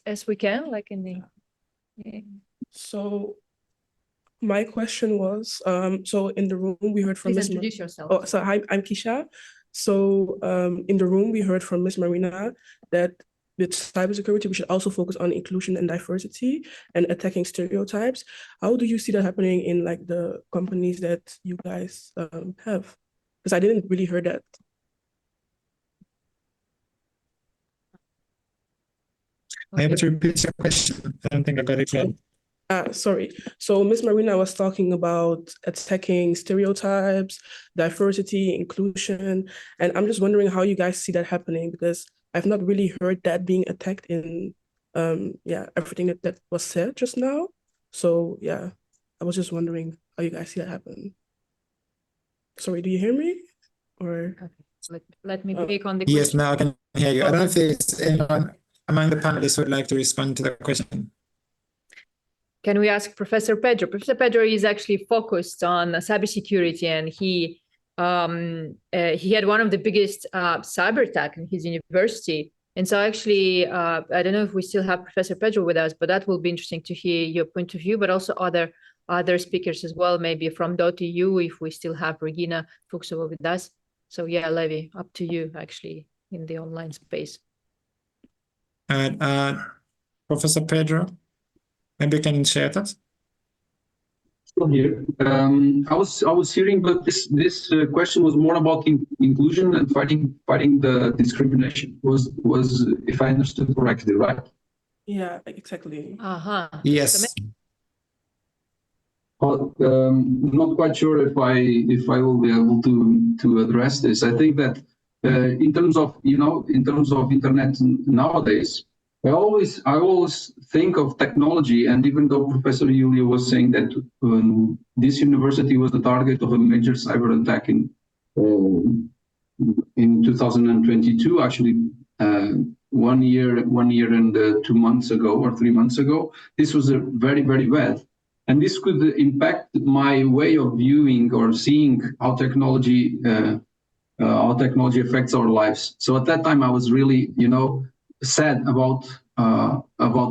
as we can, like in the. So my question was, so in the room we heard from Please Ms. introduce yourself. Oh, so hi, I'm Kisha. So in the room we heard from Ms. Marina that with cybersecurity we should also focus on inclusion and diversity and attacking stereotypes. How do you see that happening in like the companies that you guys have? Because I didn't really hear that. I have to repeat your question. I don't think I got it right. Sorry. So Ms. Marina was talking about attacking stereotypes, diversity, inclusion, and I'm just wondering how you guys see that happening, because I've not really heard that being attacked in everything that was said just now. So yeah, I was just wondering how you guys see that happen. Sorry, do you hear me? Or let me pick on the Yes, question. now I can hear you. I don't know if there's anyone among the panelists who would like to respond to the question. Can we ask Professor Pedro? Professor Pedro is actually focused on cybersecurity, and he had one of the biggest cyber attack in his university. And so actually, I don't know if we still have Professor Pedro with us, but that will be interesting to hear your point of view, but also other speakers as well, maybe from .eu, if we still have Regina Fuchsova with us. So yeah, Levi, up to you actually in the online space. Professor Pedro, maybe you can share that. Still here. I was hearing, but this question was more about inclusion and fighting the discrimination. Was if I understood correctly, right? yeah, exactly. Yes. Not quite sure if I will be able to address this. I think that in terms of internet nowadays, I always think of technology, and even though Professor Yulia was saying that this university was the target of a major cyber attack in 2022, actually 1 year and 2 months ago or 3 months ago, this was a very, very bad. And this could impact my way of viewing or seeing how technology affects our lives. So at that time, I was really, sad about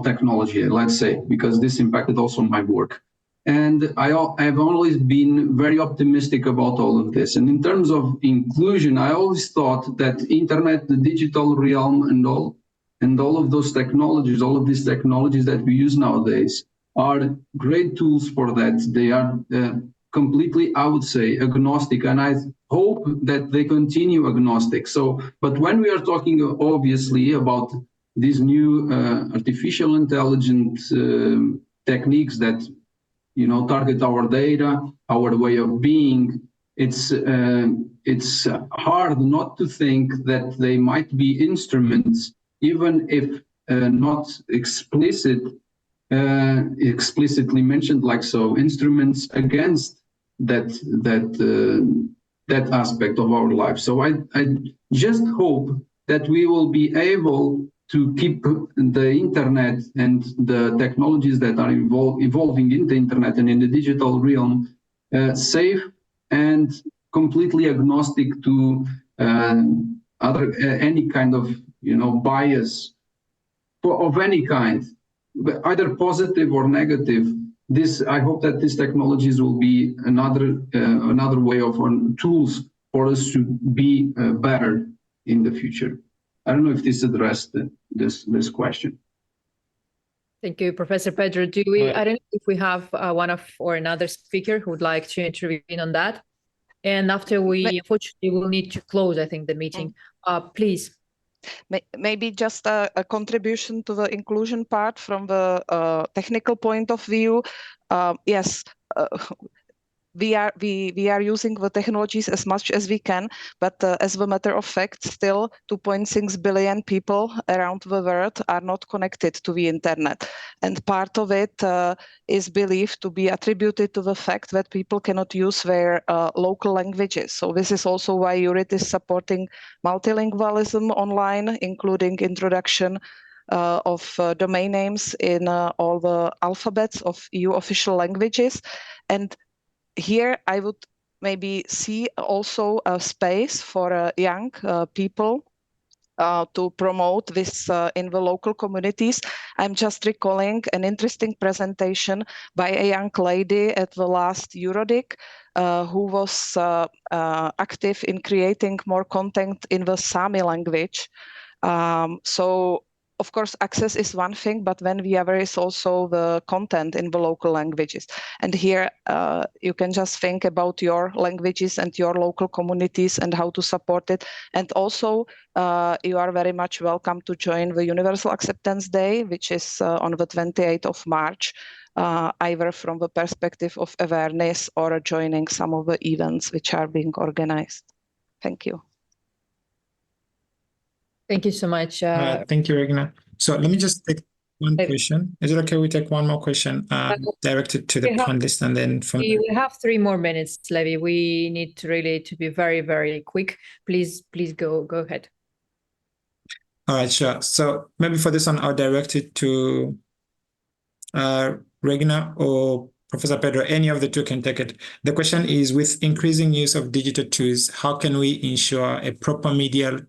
technology, let's say, because this impacted also my work. And I've always been very optimistic about all of this. And in terms of inclusion, I always thought that internet, the digital realm, and all of those technologies, all of these technologies that we use nowadays, are great tools for that. They are completely, I would say, agnostic, and I hope that they continue agnostic. So, but when we are talking obviously about these new artificial intelligence techniques that target our data, our way of being, it's hard not to think that they might be instruments, even if not explicitly mentioned like so, instruments against that aspect of our life. So I just hope that we will be able to keep the internet and the technologies that are evolving in the internet and in the digital realm safe and completely agnostic to any kind of bias of any kind, either positive or negative. I hope that these technologies will be another way of tools for us to be better in the future. I don't know if this addressed this question. Thank you, Professor Pedro. I don't know if we have another speaker who would like to intervene on that. And after unfortunately, we'll need to close, I think, the meeting. Please. Maybe just a contribution to the inclusion part from the technical point of view. Yes, we are using the technologies as much as we can, but as a matter of fact, still 2.6 billion people around the world are not connected to the internet. And part of it is believed to be attributed to the fact that people cannot use their local languages. So this is also why URIT is supporting multilingualism online, including introduction of domain names in all the alphabets of EU official languages. And here I would maybe see also a space for young people to promote this in the local communities. I'm just recalling an interesting presentation by a young lady at the last Eurodic who was active in creating more content in the Sami language. So of course, access is one thing, but then there is also the content in the local languages. And here you can just think about your languages and your local communities and how to support it. And also, you are very much welcome to join the Universal Acceptance Day, which is on the 28th of March, either from the perspective of awareness or joining some of the events which are being organized. Thank you. Thank you so much. Thank you, Regina. So let me just take one question. Is it okay we take one more question directed to the panelists and then from we have 3 more minutes, Levi. We need to really be very, very quick. Please go ahead. All right, sure. So maybe for this one, I'll direct it to Regina or Professor Pedro. Any of the two can take it. The question is, with increasing use of digital tools, how can we ensure a proper media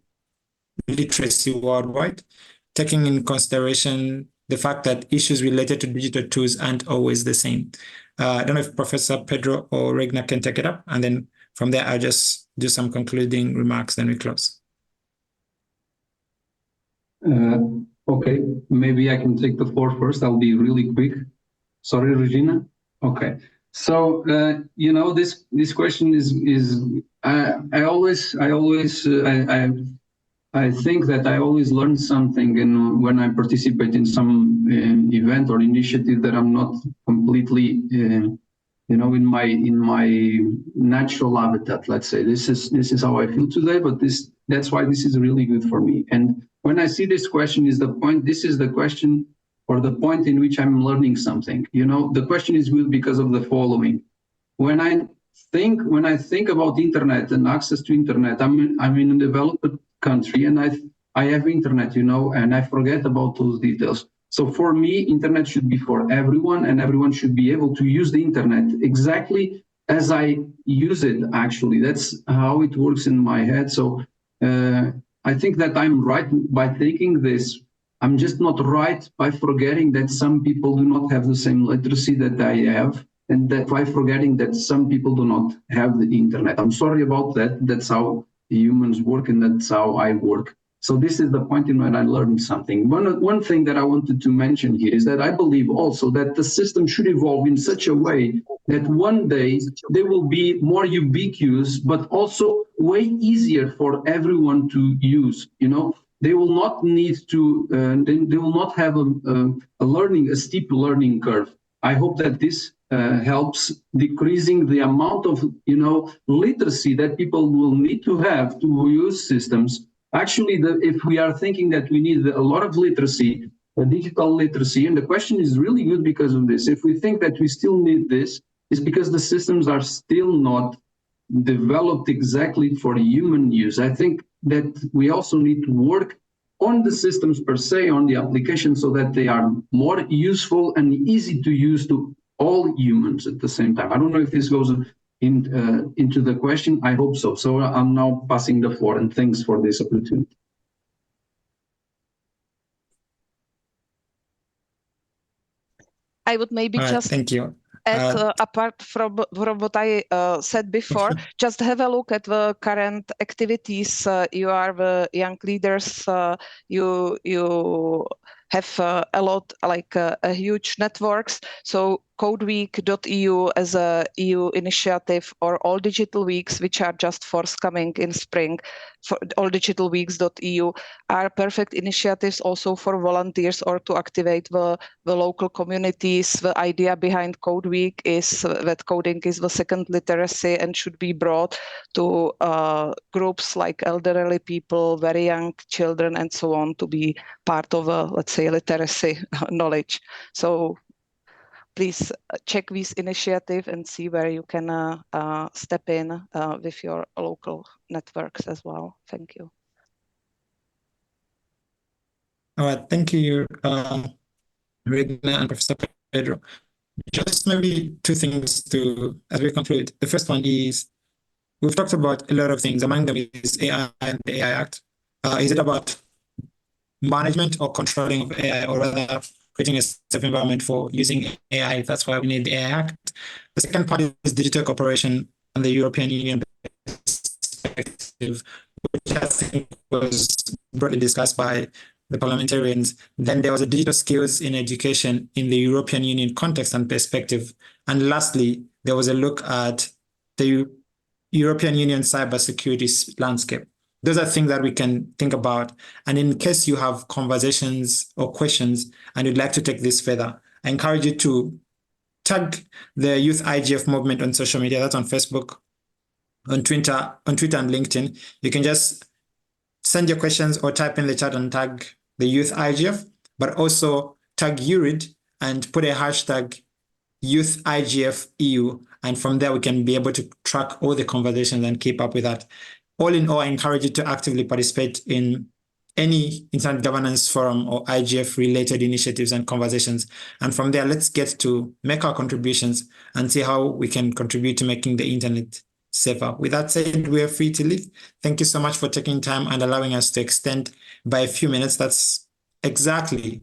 literacy worldwide, taking in consideration the fact that issues related to digital tools aren't always the same? I don't know if Professor Pedro or Regina can take it up, and then from there I'll just do some concluding remarks, then we close. Okay, maybe I can take the floor first. I'll be really quick. Sorry, Regina. Okay. So this question is I think that I always learn something, and when I participate in some event or initiative that I'm not completely, in my natural habitat. Let's say this is how I feel today, but that's why this is really good for me. And when I see this question, this is the question or the point in which I'm learning something. The question is good because of the following. When I think about internet and access to internet, I'm in a developed country and I have internet, and I forget about those details. So for me, internet should be for everyone, and everyone should be able to use the internet exactly as I use it. Actually, that's how it works in my head. So I think that I'm right by thinking this. I'm just not right by forgetting that some people do not have the same literacy that I have, and that by forgetting that some people do not have the internet. I'm sorry about that. That's how humans work, and that's how I work. So this is the point in when I learned something. One thing that I wanted to mention here is that I believe also that the system should evolve in such a way that one day they will be more ubiquitous, but also way easier for everyone to use. They will not need to, they will not have a steep learning curve. I hope that this helps decreasing the amount of, literacy that people will need to have to use systems. Actually, if we are thinking that we need a lot of literacy, digital literacy, and the question is really good because of this. If we think that we still need this, it's because the systems are still not developed exactly for human use. I think that we also need to work on the systems per se, on the application, so that they are more useful and easy to use to all humans at the same time. I don't know if this goes into the question. I hope so. So I'm now passing the floor, and thanks for this opportunity. I would maybe thank you. add, apart from what I said before, just have a look at the current activities. You are the young leaders. You have a lot, like a huge networks. So codeweek.eu as a EU initiative, or All Digital Weeks, which are just forthcoming in spring, for alldigitalweeks.eu, are perfect initiatives also for volunteers or to activate the local communities. The idea behind Code Week is that coding is the second literacy and should be brought to groups like elderly people, very young children, and so on, to be part of a, let's say, literacy knowledge. So please check this initiative and see where you can step in with your local networks as well. Thank you. All right, thank you, Regina and Professor Pedro. Just maybe two things as we conclude. The first one is, we've talked about a lot of things. Among them is AI and the AI Act. Is it about management or controlling of AI, or rather creating a safe environment for using AI? That's why we need the AI Act. The second part is digital cooperation and the European Union perspective, which I think was broadly discussed by the parliamentarians. Then there was a digital skills in education in the European Union context and perspective. And lastly, there was a look at the European Union cybersecurity landscape. Those are things that we can think about. And in case you have conversations or questions and you'd like to take this further, I encourage you to tag the Youth IGF movement on social media. That's on Facebook, on Twitter and LinkedIn. You can just send your questions or type in the chat and tag the Youth IGF, but also tag URID and put a hashtag Youth IGF EU. And from there, we can be able to track all the conversations and keep up with that. All in all, I encourage you to actively participate in any internet governance forum or IGF related initiatives and conversations. And from there, let's get to make our contributions and see how we can contribute to making the internet safer. With that said, we are free to leave. Thank you so much for taking time and allowing us to extend by a few minutes. That's exactly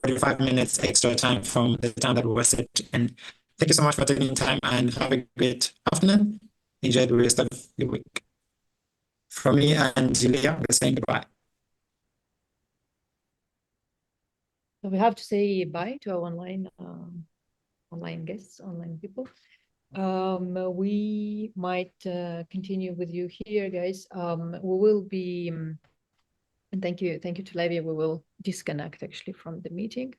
45 minutes extra time from the time that we were set. And thank you so much for taking time, and have a great afternoon. Enjoy the rest of your week. From me and Julia, we're saying goodbye. So we have to say bye to our online guests, online people. We might continue with you here, guys. We will be, and thank you to Levi. We will disconnect actually from the meeting.